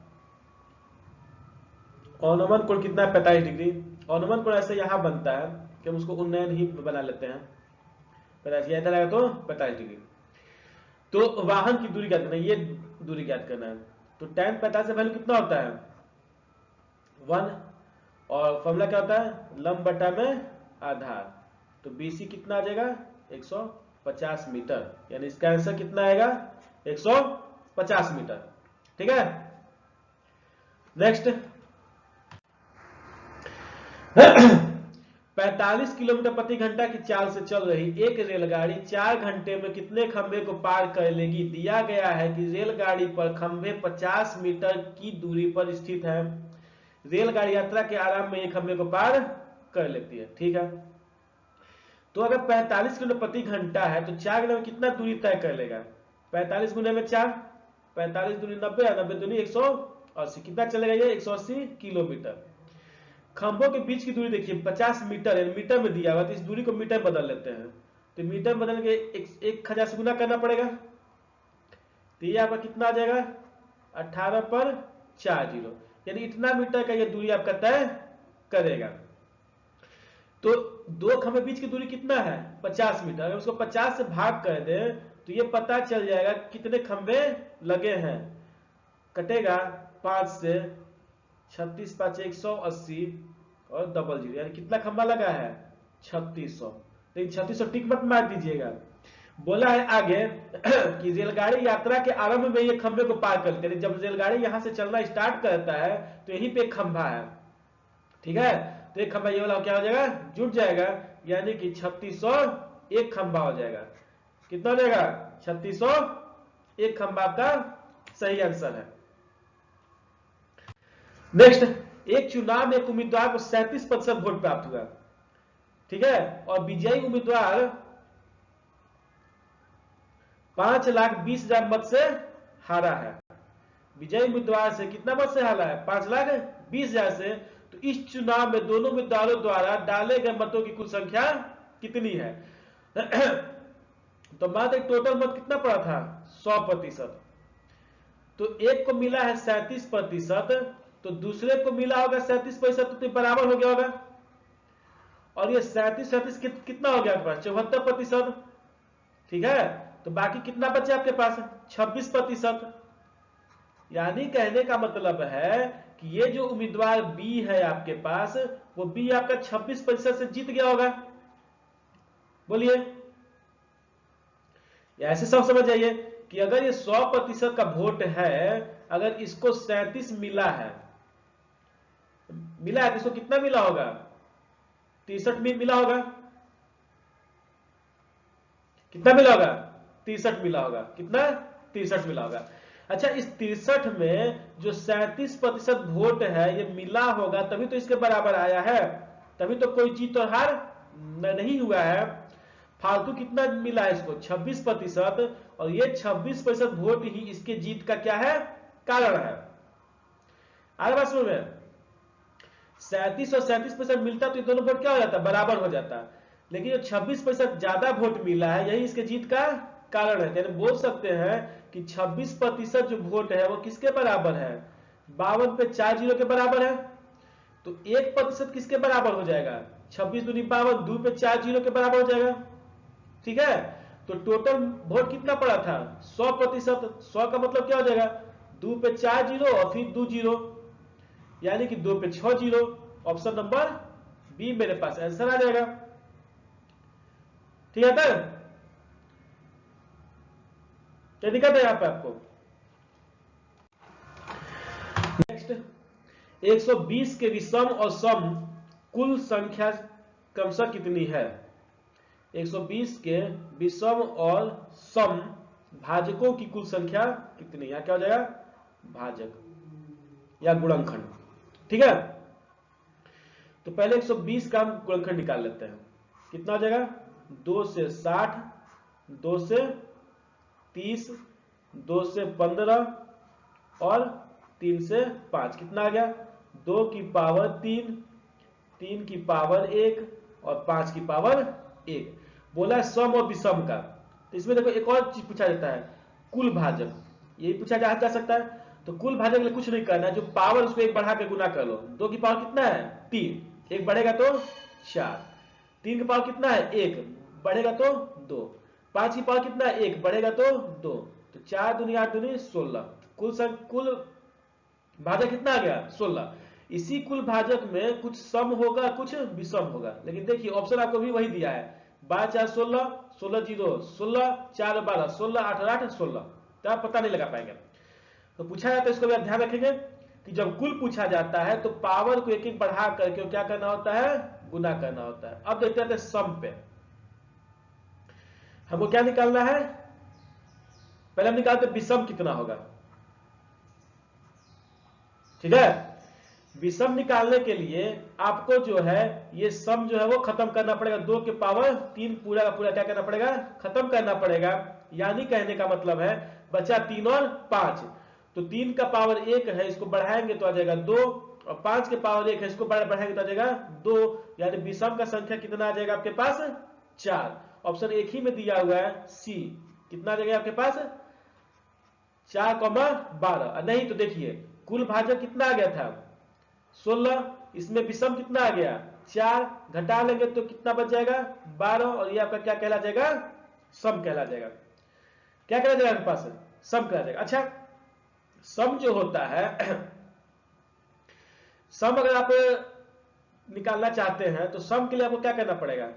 अनुमान कोण कितना है 45 डिग्री। अनुमान कोण ऐसे यहां बनता है कि हम उसको उन्नयन ही बना लेते हैं, 45 इधर आएगा तो 45 डिग्री। तो वाहन की दूरी ज्ञात करना है, ये दूरी ज्ञात करना है, तो tan 45 का वैल्यू कितना होता है 1, और फॉर्मूला क्या होता है लंब बटा में आधार, तो BC कितना आ जाएगा 150 मीटर, यानी इसका आंसर कितना आएगा 150 मीटर। ठीक है, नेक्स्ट 45 किलोमीटर प्रति घंटा की चाल से चल रही एक रेलगाड़ी 4 घंटे में कितने खंभे को पार कर लेगी। दिया गया है कि रेलगाड़ी पर खंभे 50 मीटर की दूरी पर स्थित है, रेलगाड़ी यात्रा के आराम में एक खंभे को पार कर लेती है। ठीक है, तो अगर 45 किलोमीटर प्रति घंटा है तो 4 घंटे में कितना दूरी तय कर लेगा, 45 गुने में 4, 45 दूरी 90, 90 दूरी 180, कितना चलेगा ये 180 किलोमीटर। खंभों के बीच की दूरी देखिए 50 मीटर है, मीटर में दिया हुआ, तो इस दूरी को मीटर बदल लेते हैं, तो मीटर बदल के 1000 से गुना करना पड़ेगा, तो ये आपका कितना आ जाएगा 18 पर 4 जीरो, यानी इतना मीटर का ये दूरी आपका तय करेगा। तो दो खंभे बीच की दूरी कितना है 50 मीटर, अगर उसको 50 से भाग कर दे तो ये पता चल जाएगा कितने खंभे लगे हैं, कटेगा 5 से 36 5 180 और डबल जीरो, यानी कितना खंभा लगा है 3600। लेकिन 3600 टिक मत मार दीजिएगा, बोला है आगे कि रेलगाड़ी यात्रा के आरंभ में ये खंभे को पार करते हैं, जब रेलगाड़ी यहां से चलना स्टार्ट करता है तो यहीं पे एक खंभा है। ठीक है, तो एक खंभा ये वाला क्या हो जाएगा जुट जाएगा, यानी कि 3600 एक खंभा हो जाएगा, कितना हो जाएगा 3600 एक खंभा का सही आंसर है। नेक्स्ट, एक चुनाव में एक उम्मीदवार को 37% वोट प्राप्त हुआ, ठीक है, और विजयी उम्मीदवार 5,20,000 मत से हारा है। विजयी उम्मीदवार से कितना मत से हारा है 5,20,000 से, तो इस चुनाव में दोनों उम्मीदवारों द्वारा डाले गए मतों की कुल संख्या कितनी है। तो मात्र टोटल मत कितना पड़ा था 100%, तो एक को मिला है 37%, तो दूसरे को मिला होगा 37%, तो बराबर हो गया होगा। और ये 37 कितना हो गया आपके पास? 74%। ठीक है, तो बाकी कितना बचे आपके पास? 26%। यानी कहने का मतलब है कि ये जो उम्मीदवार बी है आपके पास, वो बी आपका 26% से जीत गया होगा। बोलिए, ऐसे सब समझ जाइए कि अगर ये 100% का वोट है, अगर इसको 37 मिला है तो इसको कितना मिला होगा? 63 में मिला होगा। कितना मिला होगा? 63 मिला होगा। कितना? 63 मिला होगा। अच्छा, इस 63 में जो 37% वोट है ये मिला होगा, तभी तो इसके बराबर आया है, तभी तो कोई जीत और हार नहीं हुआ है। फालतू कितना मिला है इसको? 26%। और ये 26% वोट ही इसके जीत का क्या है? कारण है। आगे बात समझ में? 37 और 37% मिलता तो ये दोनों वोट क्या हो जाता? बराबर हो जाता। लेकिन जो 26% ज्यादा वोट मिला है, यही इसके जीत का कारण है। यानी बोल सकते हैं कि 26% जो वोट है वो किसके बराबर है? 52 पे 4 जीरो के बराबर है। तो 1% किसके बराबर हो जाएगा? 26 दूनी 52, 2 पे 4 जीरो के बराबर हो जाएगा। ठीक है, तो टोटल वोट कितना पड़ा था? 100%। 100 का मतलब क्या हो जाएगा? 2 पे 4 जीरो और फिर 2 जीरो, यानी कि 2 पे 6 जीरो। ऑप्शन नंबर बी मेरे पास आंसर आ जाएगा। ठीक है, क्या दिक्कत है यहाँ पे आपको? नेक्स्ट, 120 के विषम और सम कुल संख्या क्रमशः कितनी है? 120 के विषम और सम भाजकों की कुल संख्या कितनी? यहां क्या हो जाएगा? भाजक या गुणनखंड। ठीक है, तो पहले 120 का हम गुणनखंड निकाल लेते हैं। कितना हो जाएगा? 2 से 60, 2 से 30, 2 से 15 और 3 से 5। कितना आ गया? 2 की पावर 3, 3 की पावर 1 और 5 की पावर 1। बोला है सम और विषम का। तो इसमें देखो एक और चीज पूछा जाता है, कुल भाजक। यही पूछा जा सकता है। तो कुल भाजक के लिए कुछ नहीं करना है, जो पावर उसको एक बढ़ा के गुना कर लो। 2 की पावर कितना है? 3, एक बढ़ेगा तो 4। 3 की पावर कितना है? 1, बढ़ेगा तो 2। 5 की पावर कितना है? 1, बढ़ेगा तो 2। तो 4 दूनी 8 दूनी 16। कुल भाजक कितना आ गया? 16। इसी कुल भाजक में कुछ सम होगा, कुछ विषम होगा। लेकिन देखिए ऑप्शन आपको भी वही दिया है, 12 4 16, 16 जीरो 16, 4 12 16, 8 8 16। तो आप पता नहीं लगा पाएंगे। तो पूछा जाता है, इसको भी आप ध्यान रखेंगे कि जब कुल पूछा जाता है तो पावर को एक एक बढ़ा करके क्या करना होता है? गुना करना होता है। अब देखते हैं सम पे हमको क्या निकालना है। पहले हम निकालते विषम कितना होगा। ठीक है, विषम निकालने के लिए आपको जो है ये सम जो है वो खत्म करना पड़ेगा। 2 के पावर 3 पूरा का पूरा क्या करना पड़ेगा? खत्म करना पड़ेगा। यानी कहने का मतलब है बचा 3 और 5। तो 3 का पावर 1 है, इसको बढ़ाएंगे तो आ जाएगा 2, और 5 के पावर 1 है, इसको बढ़ाएंगे तो आ जाएगा 2। यानी विषम का संख्या कितना आ जाएगा आपके पास? 4। ऑप्शन एक ही में दिया हुआ है सी। कितना आ जाएगा आपके पास? 4,12। नहीं तो देखिए कुल भाजक कितना आ गया था? 16। इसमें विषम कितना आ गया? 4। घटा लेंगे तो कितना बच जाएगा? 12। और ये आपका क्या कहला जाएगा? सम कहला जाएगा। क्या कहला जाएगा आपके पास? सम कहला जाएगा। अच्छा, सम जो होता है, सम अगर आप निकालना चाहते हैं तो सम के लिए आपको क्या करना पड़ेगा?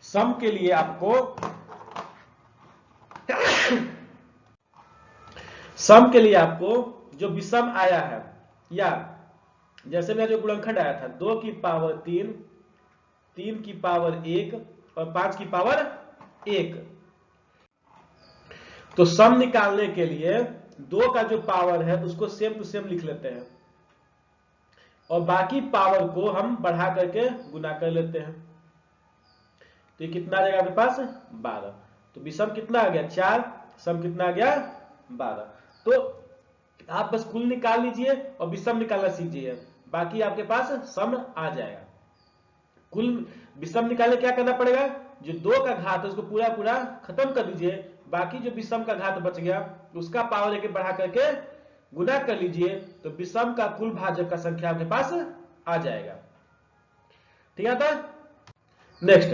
सम के लिए आपको सम के लिए आपको जो विषम आया है, या जैसे मेरा जो गुणनखंड आया था 2 की पावर 3, 3 की पावर 1 और 5 की पावर 1। तो सम निकालने के लिए 2 का जो पावर है उसको सेम टू सेम लिख लेते हैं और बाकी पावर को हम बढ़ा करके गुना कर लेते हैं। तो ये कितना आ जाएगा आपके पास? 12। तो विषम कितना आ गया? 4। सम कितना आ गया? 12। तो आप बस कुल निकाल लीजिए और विषम निकालना सीखिए, बाकी आपके पास सम आ जाएगा। कुल विषम निकालने क्या करना पड़ेगा? जो 2 का घात है उसको पूरा पूरा खत्म कर दीजिए, बाकी जो विषम का घात बच गया उसका पावर लेके बढ़ा करके गुना कर लीजिए तो विषम का कुल भाजक का संख्या आपके पास आ जाएगा। ठीक है, नेक्स्ट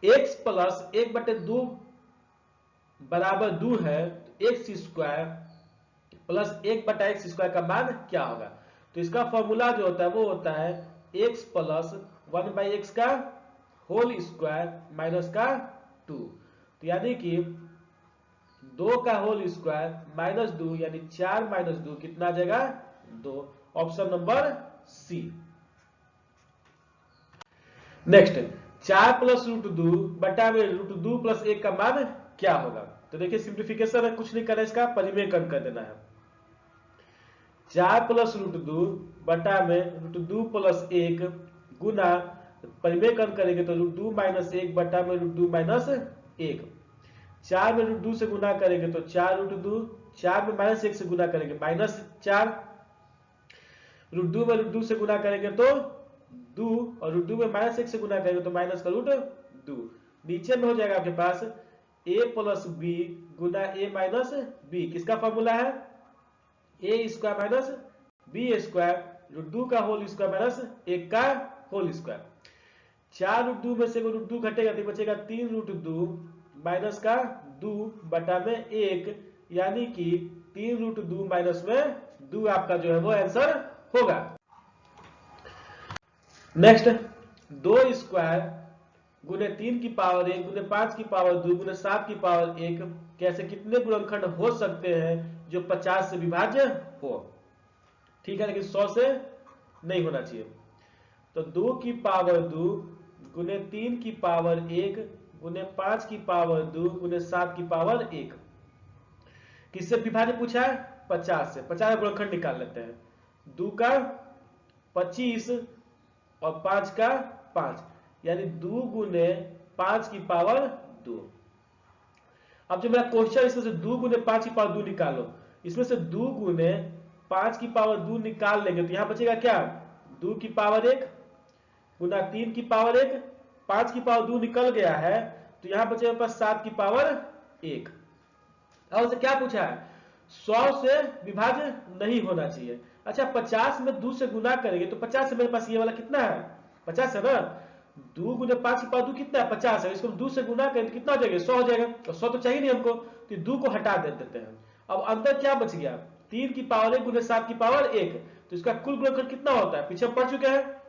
x प्लस 1/2 बराबर 2 है, तो एक्स स्क्वायर प्लस 1/x² का मान क्या होगा? तो इसका फॉर्मूला जो होता है वो होता है x प्लस 1/x का होल स्क्वायर माइनस का 2। तो यानी कि 2 का होल स्क्वायर माइनस 2 यानी 4 माइनस 2 कितना आ जाएगा? 2। Option number C. Next 4 plus √2 बटा में √2 प्लस 1 का मान क्या होगा? तो देखिए सिंप्लीफिकेशन है, कुछ नहीं करना, इसका परिमेयकरण कर देना है। 4 प्लस √2 बटा में √2 प्लस 1 गुना परिमेयकरण करेंगे तो √2 माइनस 1 बटा में √2 माइनस 1। 4 में √2 से गुना करेंगे तो 4 √2, 4 में माइनस 1 से गुना करेंगे माइनस 4, √2 में √2 से गुना करेंगे तो 2 और √2 में माइनस 1 से गुना करेंगे तो माइनस का √2। नीचे में हो जाएगा आपके पास a प्लस बी गुना a माइनस बी। किसका फॉर्मूला है? a square minus B square, √2 का होल स्क्वायर माइनस 1 का होल स्क्वायर। 4 √2 में से √2 घटेगा तो बचेगा 3 √2 माइनस का 2 बटा में 1, यानी कि 3 √2 माइनस में 2 आपका जो है वो आंसर होगा। नेक्स्ट 2 स्क्वायर गुने 3 की पावर 1 गुने 5 की पावर 2 गुने 7 की पावर 1 कैसे कितने गुणनखंड हो सकते हैं जो 50 से विभाज्य हो? ठीक है, लेकिन 100 से नहीं होना चाहिए। तो 2 की पावर 2 गुने 3 की पावर 1 गुने 5 की पावर 2 गुने 7 की पावर 1 किससे विभाज्य पूछा है? 50 से। 50 का गुणनखंड निकाल लेते हैं। 2 का 25 और 5 का 5 यानी 2 गुने 5 की पावर 2। अब जो मेरा क्वेश्चन इसमें से 2 गुने 5 की पावर 2 निकालो, इसमें से 2 गुने 5 की पावर 2 निकाल लेंगे तो यहां बचेगा क्या? 2 की पावर 1 गुना 3 की पावर 1, 5 की पावर 2 निकल गया है तो यहां बचेगा पास 7 की पावर 1। और उसे क्या पूछा है? 100 से विभाज्य नहीं होना चाहिए। अच्छा 50 में 2 से गुना करेंगे तो 50 से मेरे पास ये वाला कितना है? 50 है ना। 2 गुने 5 की पावर 2 कितना है? 50 है। इसको 2 से गुना करेंगे तो कितना हो जाएगा? 100 हो जाएगा। तो 100 तो चाहिए नहीं हमको, तो 2 को हटा देते हैं। अब अंदर क्या बच गया? 3 की पावर 1 गुने 7 की पावर 1, तो इसका कुल गुणनखंड कितना होता है? पीछे हम पढ़ चुके हैं।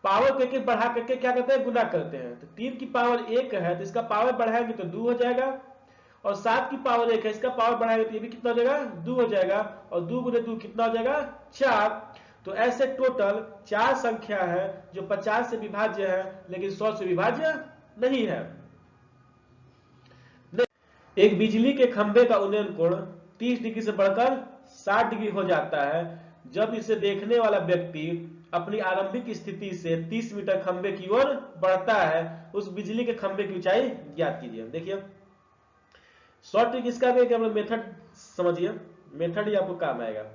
पावर को एक बढ़ा करके क्या करते हैं? गुना करते हैं। तो 3 की पावर 1 है तो इसका पावर बढ़ाएंगे तो 2 हो जाएगा, और 7 की पावर 1 है इसका पावर बढ़ाएंगे तो ये भी कितना हो जाएगा? 2 हो जाएगा, और 2 गुने 2 कितना हो जाएगा? 4। तो ऐसे टोटल 4 संख्या है जो 50 से विभाज्य है लेकिन 100 से विभाज्य नहीं है। एक बिजली के खंभे का उन्नयन कोण 30 डिग्री से बढ़कर 60 डिग्री हो जाता है जब इसे देखने वाला व्यक्ति अपनी आरंभिक स्थिति से 30 मीटर खंभे की ओर बढ़ता है। उस बिजली के खंभे की ऊंचाई ज्ञात कीजिए। देखिए शॉर्ट ट्रिक इसका भी कि मेथड समझिए, मेथड ही आपको काम आएगा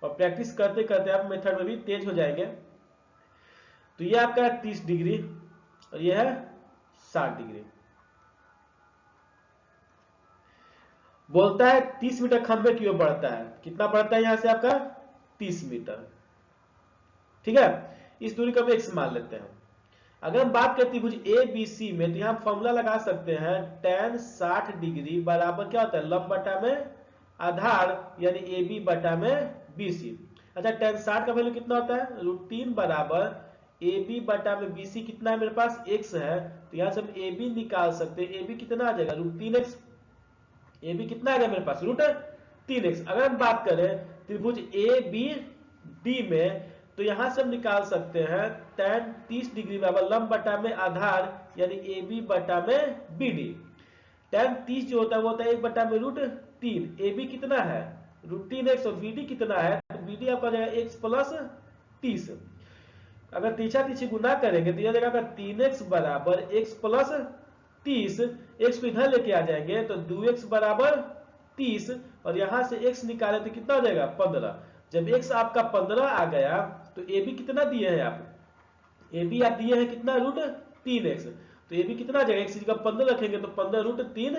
और प्रैक्टिस करते करते आप मेथड में भी तेज हो जाएंगे। तो ये आपका है 30 डिग्री और ये है 60 डिग्री। बोलता है 30 मीटर खंभे की ओर बढ़ता है। कितना बढ़ता है? यहां से आपका 30 मीटर। ठीक है, इस दूरी को हम x मान लेते हैं। अगर हम बात करते हैं त्रिभुज ABC में तो यहां फॉर्मूला लगा सकते हैं tan 60 डिग्री बराबर क्या होता है? लंब बटा में आधार यानी AB बटा में BC। अच्छा tan 60 का वैल्यू कितना होता है? √3 बराबर AB बटा में BC कितना है? मेरे पास x है तो यहां से हम AB निकाल सकते हैं। AB कितना आ जाएगा? √3x। AB कितना आ गया मेरे पास? √3x। अगर हम बात करें त्रिभुज ABD में तो यहां से हम निकाल सकते हैं tan 30 डिग्री बराबर लंब बटा में आधार यानी AB बटा में BD। tan 30 जो होता है वो होता है 1 बटा में √3। AB कितना है? √3x और BD कितना है? तो BD आपका जाएगा x प्लस 30। अगर तीछा तीछी गुना करेंगे तो यह जाएगा 3x बराबर x प्लस 30। x को इधर लेके आ जाएंगे तो 2x बराबर 30 और यहां से x निकाले तो कितना हो जाएगा? 15। जब x आपका 15 आ गया तो AB कितना दिए हैं आप? AB आप दिए हैं कितना? √3x। तो AB कितना आ जाएगा? x की जगह 15 रखेंगे तो 15 √3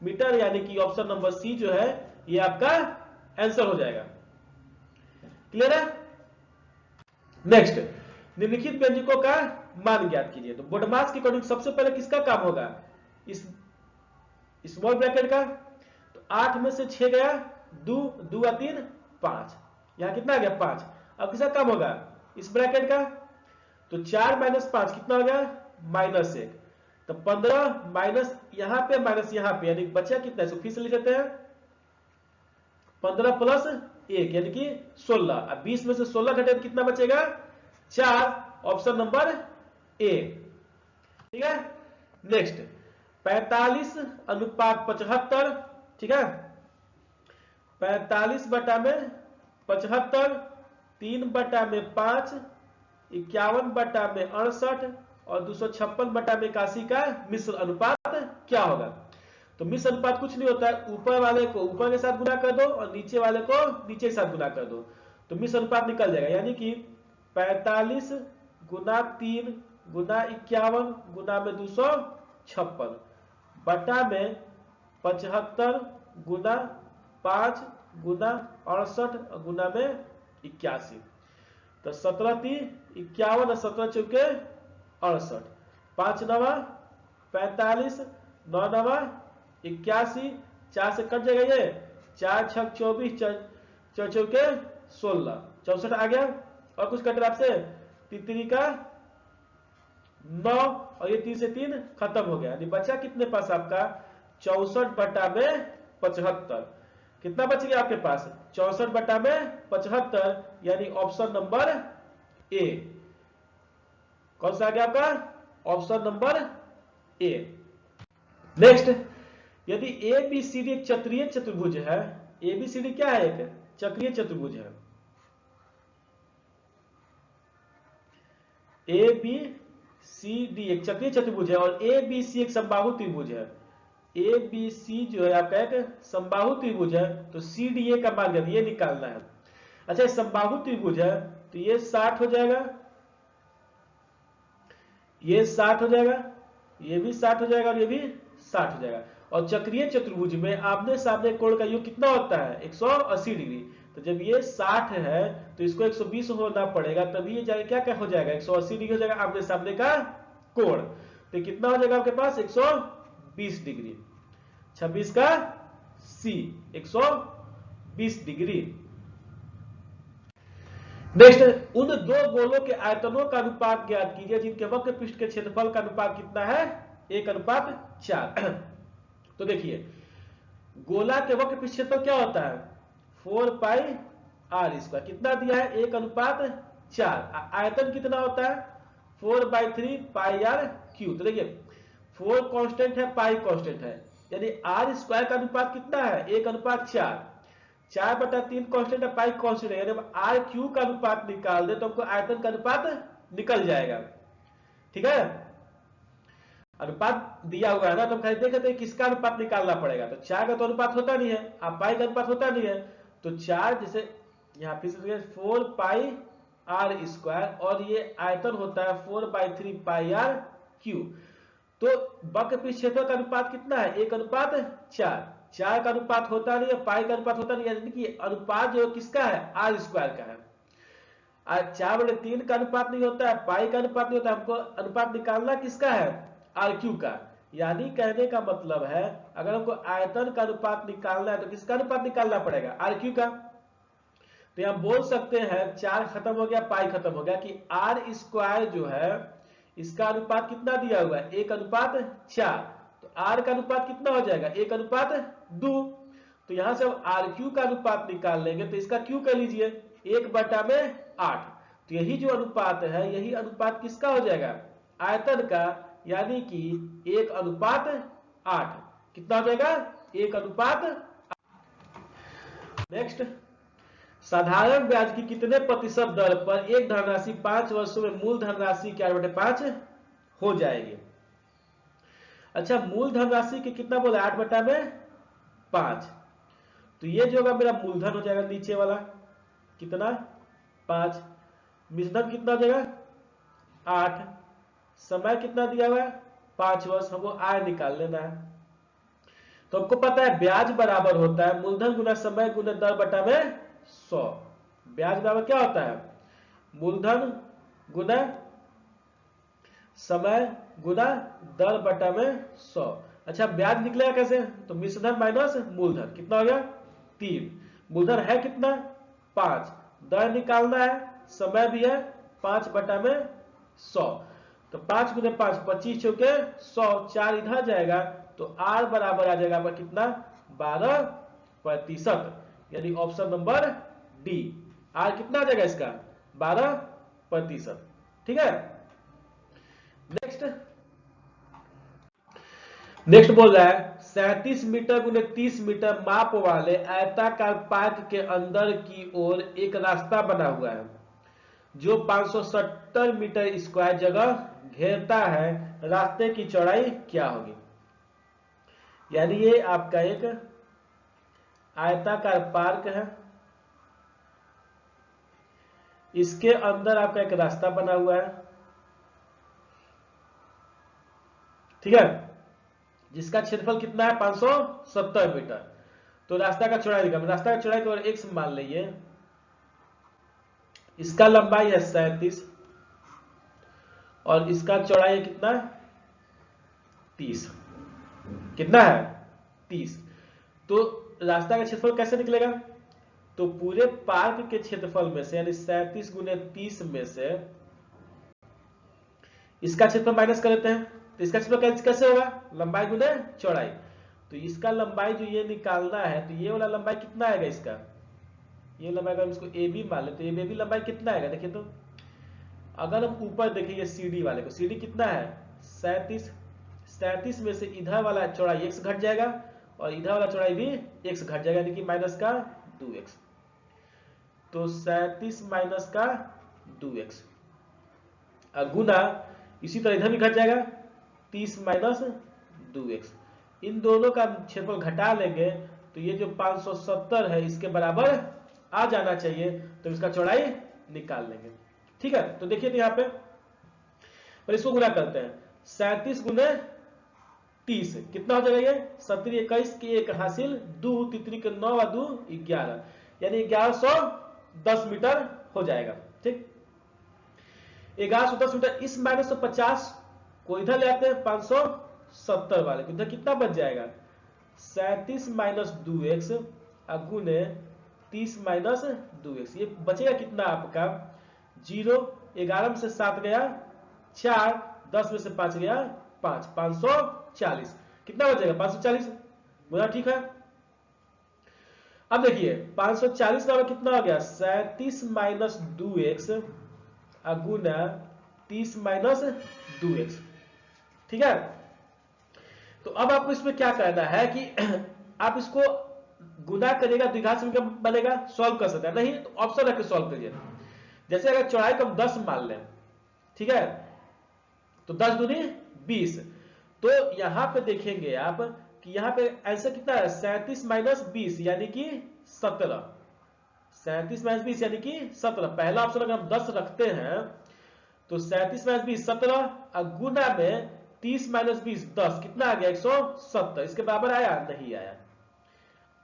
मीटर, यानी कि ऑप्शन नंबर सी जो है ये आपका आंसर हो जाएगा। क्लियर है? नेक्स्ट, निम्नलिखित व्यंजकों का मान ज्ञात कीजिए। तो बोडमास के अकॉर्डिंग सबसे पहले किसका काम होगा? इस स्मॉल ब्रैकेट का। तो 8 में से 6 गया, 2 2 3 5, यहां कितना आ गया 5। अब किसका काम होगा? इस ब्रैकेट का। तो 4 - 5 कितना हो गया? -1। तो 15 माइनस यहां पे माइनस यहां पे, यानी बचा कितना? इसको फिर से लिख देते हैं। 15 + 1 यानी कि 16। अब 20 में से 16 घटे तो कितना बचेगा? 4। Option number A. ठीक है। नेक्स्ट, 45:75। ठीक है, 45/75, 3/5, 51/68 और 256/81 का मिश्र अनुपात क्या होगा? तो मिश्र अनुपात कुछ नहीं होता है, ऊपर वाले को ऊपर के साथ गुना कर दो और नीचे वाले को नीचे के साथ गुना कर दो, तो मिश्र अनुपात निकल जाएगा। यानी कि 45 गुना 3 गुना 51 गुना में 256 बटा में 75 गुना 5 गुना 68 गुना में 81। तो 17 3 51 और 17 चौके 68, 5 9 45, 9 9 81, 4 से कट जाएगा ये, 4 6 24, 4 चौके 16, 64 आ गया। और कुछ कट रहा आपसे? 3 का 9 और ये 3 से 3 खत्म हो गया, यानी बचा कितने पास आपका? 64/75। कितना बच गया आपके पास? 64/75, यानी ऑप्शन नंबर ए। कौन सा आ गया आपका? Option number A. नेक्स्ट, यदि ए बी सी डी एक चक्रीय चतुर्भुज है, ए बी सी डी क्या है? एक चक्रीय चतुर्भुज है। ए बी सी डी एक चक्रीय चतुर्भुज है और ए बी सी एक समबाहु त्रिभुज है। ए बी सी जो है आपका एक समबाहु त्रिभुज है, तो सी डी ए का मान ये निकालना है। अच्छा, समबाहु त्रिभुज है तो ये 60 हो जाएगा, ये 60 हो जाएगा, ये भी 60 हो जाएगा और ये भी 60 हो जाएगा। और चक्रीय चतुर्भुज में आमने सामने कोण का योग कितना होता है? 180 डिग्री। तो जब ये 60 है तो इसको 120 होना पड़ेगा, तभी ये जाएगा क्या क्या हो जाएगा? 180 डिग्री हो जाएगा आमने सामने का कोण। तो कितना हो जाएगा आपके पास? 120 डिग्री। 26 का सी 120 डिग्री। नेक्स्ट, उन दो गोलों के आयतनों का अनुपात ज्ञात कीजिए जिनके वक्र पृष्ठ के क्षेत्रफल का अनुपात कितना है? 1:4। तो देखिए, गोला के वक्र पृष्ठ क्षेत्रफल क्या होता है? 4πr²। कितना दिया है? 1:4। आयतन कितना होता है? 4/3πr³। तो देखिए, 4 कांस्टेंट है, पाई कांस्टेंट है, यानी r² का अनुपात कितना है? 1:4। 4/3 कांस्टेंट है, पाई कांस्टेंट है, यानी r³ का अनुपात निकाल दे तो हमको आयतन का अनुपात निकल जाएगा। ठीक है, अनुपात दिया हुआ है ना, तो हम खाली देख लेते हैं किसका अनुपात निकालना पड़ेगा। तो 4 का तो अनुपात होता नहीं है, आप पाई का अनुपात होता नहीं है, तो 4 जैसे यहाँ फिर 4πr² और ये आयतन होता है 4/3πr³। तो वक्र पृष्ठ क्षेत्रफल का अनुपात कितना है? 1:4। 4 का अनुपात होता नहीं है, पाई का अनुपात होता नहीं है, यानी कि अनुपात जो किसका है? r² का है। 4/3 का अनुपात नहीं होता है, पाई का अनुपात नहीं होता, हमको अनुपात निकालना किसका है? r³ का। यानी कहने का मतलब है, अगर हमको आयतन का अनुपात निकालना है तो किसका अनुपात निकालना पड़ेगा? r³ का। तो यहां बोल सकते हैं 4 खत्म हो गया, पाई खत्म हो गया, कि r² जो है इसका अनुपात कितना दिया हुआ है? 1:4। तो r का अनुपात कितना हो जाएगा? 1:2। तो यहां से हम r³ का अनुपात निकाल लेंगे, तो इसका क्यू कर लीजिए, 1/8। तो यही जो अनुपात है, यही अनुपात किसका हो जाएगा? आयतन का, यानी कि 1:8। कितना हो जाएगा? 1:8। नेक्स्ट, साधारण ब्याज की कितने प्रतिशत दर पर एक धनराशि 5 वर्षों में मूल धनराशि के 8/5 हो जाएगी? अच्छा, मूल धनराशि की कितना बोला? 8/5। तो ये जो होगा मेरा मूलधन हो जाएगा, नीचे वाला कितना? 5। मिश्रधन कितना हो जाएगा? 8। समय कितना दिया हुआ है? 5 वर्ष। हमको आय निकाल लेना है। तो आपको पता है ब्याज बराबर होता है मूलधन गुना समय गुना दर बटा में 100। ब्याज बराबर क्या होता है? मूलधन गुना समय गुना दर बटा में 100। अच्छा ब्याज निकलेगा कैसे? तो मिश्रधन माइनस मूलधन, कितना हो गया 3। मूलधन है कितना 5, दर निकालना है, समय भी है 5 बटा में 100। तो 5 गुने 5 25 चौके 100, 4 इधर जाएगा तो आर बराबर आ जाएगा आपका कितना 12%, यानी ऑप्शन नंबर डी। आर कितना आ जाएगा इसका 12%। ठीक है। नेक्स्ट बोल रहा है 37 मीटर गुने 30 मीटर माप वाले आयताकार पार्क के अंदर की ओर एक रास्ता बना हुआ है जो 570 मीटर स्क्वायर जगह घेरता है। रास्ते की चौड़ाई क्या होगी? यानी ये आपका एक आयताकार पार्क है, इसके अंदर आपका एक रास्ता बना हुआ है, ठीक है, जिसका क्षेत्रफल कितना है 570 मीटर। तो रास्ता का चौड़ाई निकाल, रास्ता का चौड़ाई को x मान लीजिए, इसका लंबाई है 37 और इसका चौड़ाई है कितना 30। कितना है 30। तो रास्ता का क्षेत्रफल कैसे निकलेगा? तो पूरे पार्क के क्षेत्रफल में से यानी 37 गुने 30 में से इसका क्षेत्रफल माइनस कर लेते हैं। तो इसका क्षेत्रफल कैसे होगा? लंबाई गुने चौड़ाई। तो इसका लंबाई जो ये निकालना है तो ये वाला लंबाई कितना आएगा इसका? ये लंबाई अगर इसको ए बी मान ले तो ए बी लंबाई कितना आएगा? देखिए तो अगर हम ऊपर देखिए सीडी वाले को, सीडी कितना है 37। 37 में से इधर वाला चौड़ाई x घट जाएगा और इधर वाला चौड़ाई भी x घट जाएगा, यानी कि माइनस का 2x। तो 37 माइनस का 2x गुना इसी तरह इधर भी घट जाएगा 30 माइनस 2x। इन दोनों का क्षेत्रफल घटा लेंगे तो ये जो 570 है इसके बराबर आ जाना चाहिए, तो इसका चौड़ाई निकाल लेंगे। ठीक है। तो देखिए तो यहाँ पे पर इसको गुना करते हैं 37 गुने 30 कितना हो जाएगा? ये 70 21 की 1 हासिल 2 तितली के 9 और 2 11, यानी 1110 मीटर हो जाएगा। ठीक, 1110 मीटर। इस माइनस 50 को इधर ले आते हैं 570 वाले, इधर कितना बच जाएगा 37 माइनस 2x गुने 30 माइनस 2x। ये बचेगा कितना आपका 0, 11 में से 7 गया 4, 10 में से 5 गया 5, 540। कितना बचेगा 540। बोला ठीक है। अब देखिए 540 का कितना हो गया 37 माइनस 2x गुना 30 माइनस 2x। ठीक है। तो अब आपको इसमें क्या करना है कि आप इसको गुना करिएगा द्विघात समीकरण बनेगा, सॉल्व कर सकते हैं, नहीं तो ऑप्शन रख के सॉल्व करिए। जैसे अगर चौड़ाई को हम 10 मान लें, ठीक है, तो 10 दूनी 20। तो यहां पे देखेंगे आप कि यहां पे आंसर कितना है 37 माइनस 20 यानी कि 17। 37 माइनस 20 यानी कि 17। पहला ऑप्शन अगर हम 10 रखते हैं तो 37 माइनस 20 17 गुना में 30 माइनस 20 10, कितना आ गया 170। इसके बराबर आया? नहीं आया।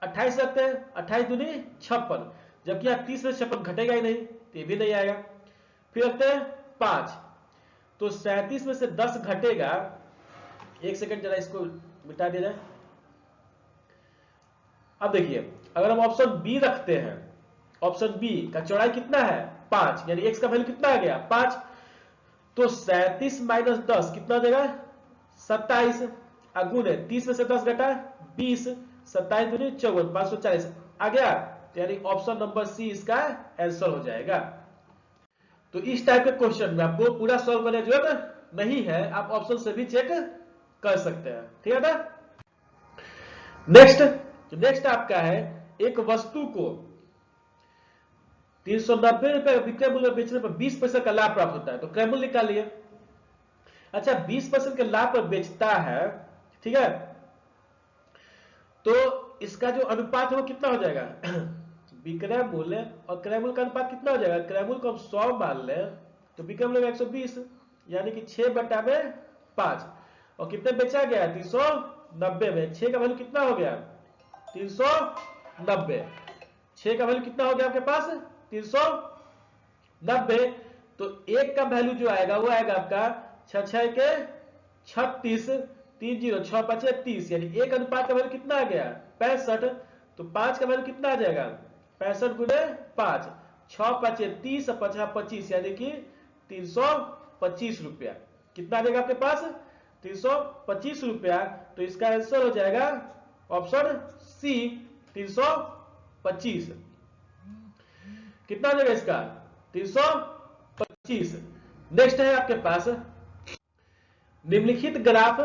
28 रखते हैं, 28 दूनी 56, जबकि यहाँ 30 में 56 घटेगा ही नहीं तो ये भी नहीं आएगा। फिर रखते हैं 5, तो 37 में से 10 घटेगा, एक सेकंड जरा इसको मिटा दिया जाए। अब देखिए अगर हम ऑप्शन बी रखते हैं, ऑप्शन बी का चौड़ाई कितना है 5, यानी x का वैल्यू कितना आ गया 5। तो 37 माइनस 10 कितना देगा 27 गुने 30 में से 10 घटा 20, 27 दूनी 54, 540 आ गया। तो यानी ऑप्शन नंबर सी इसका आंसर हो जाएगा। तो इस टाइप के क्वेश्चन में आपको पूरा सॉल्व करने की जरूरत नहीं है, आप ऑप्शन से भी चेक कर सकते हैं। ठीक है ना। नेक्स्ट आपका है एक वस्तु को 390 रुपए विक्रय मूल्य बेचने पर 20% का लाभ प्राप्त होता है, तो क्रय मूल्य निकालिए। अच्छा 20% के लाभ पर बेचता है, ठीक है, तो इसका जो अनुपात है वो कितना हो जाएगा विक्रय मूल्य और क्रय मूल्य का अनुपात कितना हो जाएगा? क्रय मूल्य को हम 100 मान ले तो विक्रय मूल्य 120, यानी कि 6 बटा में 5, और कितने बेचा गया 390 390 में 6 का वैल्यू कितना हो गया 390। 6 का वैल्यू कितना हो गया आपके पास 390। तो 1 का वैल्यू जो आएगा वो आएगा आपका 6 के 36, 30 6 5 30, यानी 1 अनुपात का वैल्यू कितना आ गया 65। तो 5 का वैल्यू कितना आ जाएगा 65 गुणे 5, 6 5 30 और 5 25, यानी कि 325 रुपया। कितना आ जाएगा आपके पास 325 रुपया। तो इसका आंसर हो जाएगा ऑप्शन सी 325। कितना हो जाएगा इसका 325। नेक्स्ट है आपके पास निम्नलिखित ग्राफ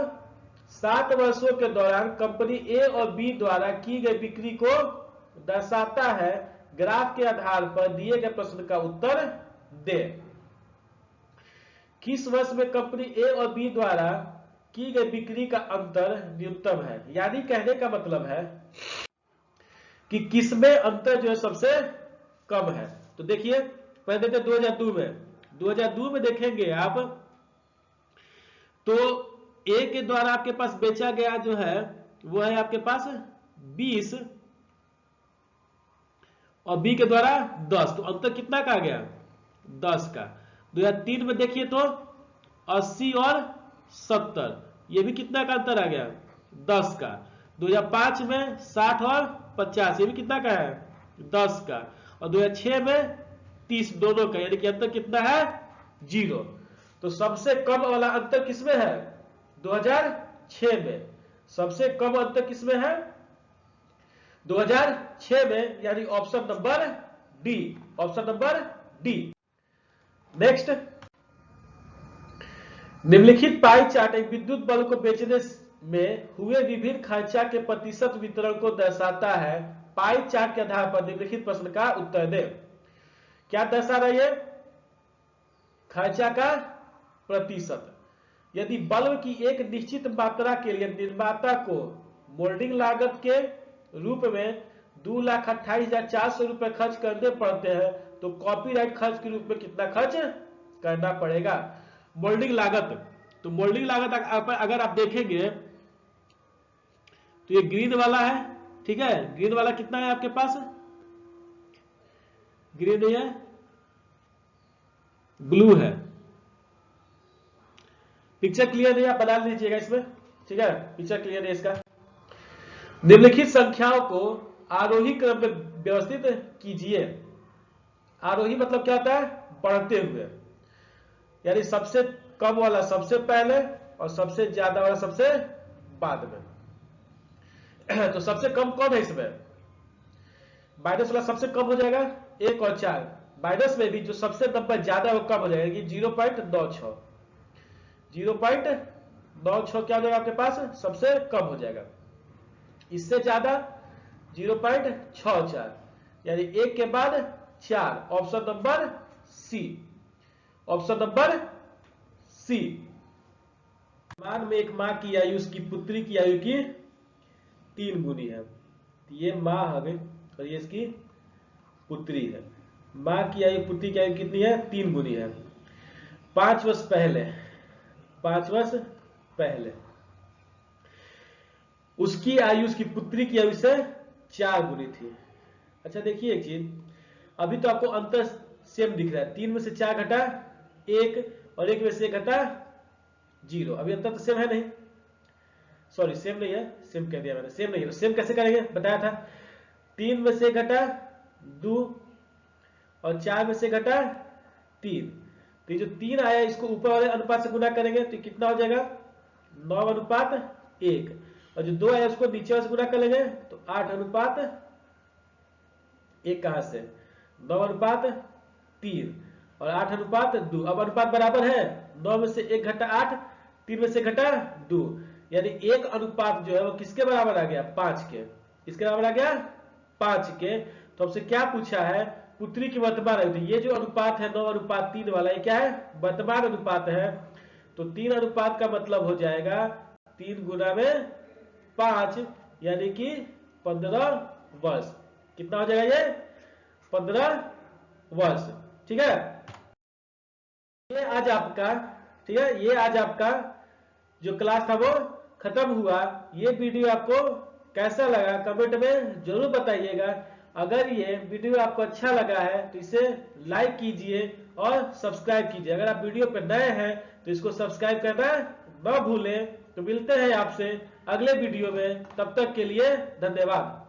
7 वर्षों के दौरान कंपनी ए और बी द्वारा की गई बिक्री को दर्शाता है। ग्राफ के आधार पर दिए गए प्रश्न का उत्तर दे। किस वर्ष में कंपनी ए और बी द्वारा की गई बिक्री का अंतर न्यूनतम है। यानी कहने का मतलब है कि किसमें अंतर जो है सबसे कम है। तो देखिए पहले देते 2002 में 2002 में देखेंगे आप तो ए के द्वारा आपके पास बेचा गया जो है वो है आपके पास 20 और बी के द्वारा 10। तो अंतर कितना का आ गया 10 का। 2003 में देखिए तो 80 और 70, ये भी कितना का अंतर आ गया 10 का। 2005 में 60 और 50, ये भी कितना का है 10 का। और 2006 में 30, दोनों का, यानी कि अंतर कितना है 0। तो सबसे कम वाला अंतर किसमें है 2006 में। सबसे कम अंतर किसमें है 2006 में, यानी option number D, option number D. Next, निम्नलिखित पाई चार्ट एक विद्युत बल्ब को बेचने में हुए विभिन्न खर्चा के प्रतिशत वितरण को दर्शाता है। पाई चार्ट के आधार पर निम्नलिखित प्रश्न का उत्तर दे। क्या दर्शा रहा है खर्चा का प्रतिशत। यदि बल्ब की एक निश्चित मात्रा के लिए निर्माता को मोल्डिंग लागत के रूप में 2,28,400 रुपए खर्च करने पड़ते हैं तो कॉपीराइट खर्च के रूप में कितना खर्च करना पड़ेगा। मोल्डिंग लागत, तो मोल्डिंग लागत अगर आप देखेंगे तो ये ग्रीन वाला है, ठीक है। ग्रीन वाला कितना है आपके पास, ग्रीन नहीं है ब्लू है। पिक्चर क्लियर नहीं, आप बना लीजिएगा इसमें, ठीक है। पिक्चर क्लियर है इसका। निम्नलिखित संख्याओं को आरोही क्रम में व्यवस्थित कीजिए। आरोही मतलब क्या होता है बढ़ते हुए, यानी सबसे कम वाला सबसे पहले और सबसे ज्यादा वाला सबसे बाद में। तो सबसे कम कौन है इसमें, माइनस वाला सबसे कम हो जाएगा 1 और 4। माइनस में भी जो सबसे नंबर ज्यादा है वो कम हो जाएगा, 0.96। 0.96 क्या हो जाएगा आपके पास सबसे कम हो जाएगा। इससे ज्यादा 0.64, यानी 1 के बाद 4, option number C, option number C. मान में एक मां की आयु उसकी पुत्री की आयु की 3 गुनी है। ये मां है और ये इसकी पुत्री है। मां की आयु पुत्री की आयु कितनी है 3 गुनी है। 5 वर्ष पहले, 5 वर्ष पहले उसकी आयु उसकी पुत्री की आयु से 4 गुनी थी। अच्छा देखिए एक चीज, अभी तो आपको अंतर सेम दिख रहा है। 3 में से 4 घटा 1 और 1 में से 1 घटा 0। अभी अंतर तो सेम है नहीं, सॉरी सेम नहीं है, सेम कह दिया मैंने, सेम नहीं है। सेम कैसे करेंगे बताया था। 3 में से घटा 2 और 4 में से घटा 3। तो ये जो 3 आया इसको ऊपर वाले अनुपात से गुना करेंगे तो कितना हो जाएगा 9:1। और जो 2 आया उसको नीचे से गुना कर लेंगे तो 8:1 कहां से 9:3 और 8:2। अब अनुपात बराबर है, 9 में से 1 घटा 8, 3 में से घटा 2, यानी 1 अनुपात जो है वो किसके बराबर आ गया 5 के। इसके बराबर आ गया 5 के। तो हमसे क्या पूछा है पुत्री की वर्तमान आयु। तो ये जो अनुपात है 9:3 वाला, ये क्या है वर्तमान अनुपात है। तो 3 अनुपात का मतलब हो जाएगा 3 गुना में 5, यानी कि 15 वर्ष। कितना हो जाएगा ये 15 वर्ष, ठीक है। ये आज आपका, ठीक है, ये आज आपका जो क्लास था वो खत्म हुआ। ये वीडियो आपको कैसा लगा कमेंट में जरूर बताइएगा। अगर ये वीडियो आपको अच्छा लगा है तो इसे लाइक कीजिए और सब्सक्राइब कीजिए। अगर आप वीडियो पर नए हैं तो इसको सब्सक्राइब करना न भूलें। तो मिलते हैं आपसे अगले वीडियो में, तब तक के लिए धन्यवाद।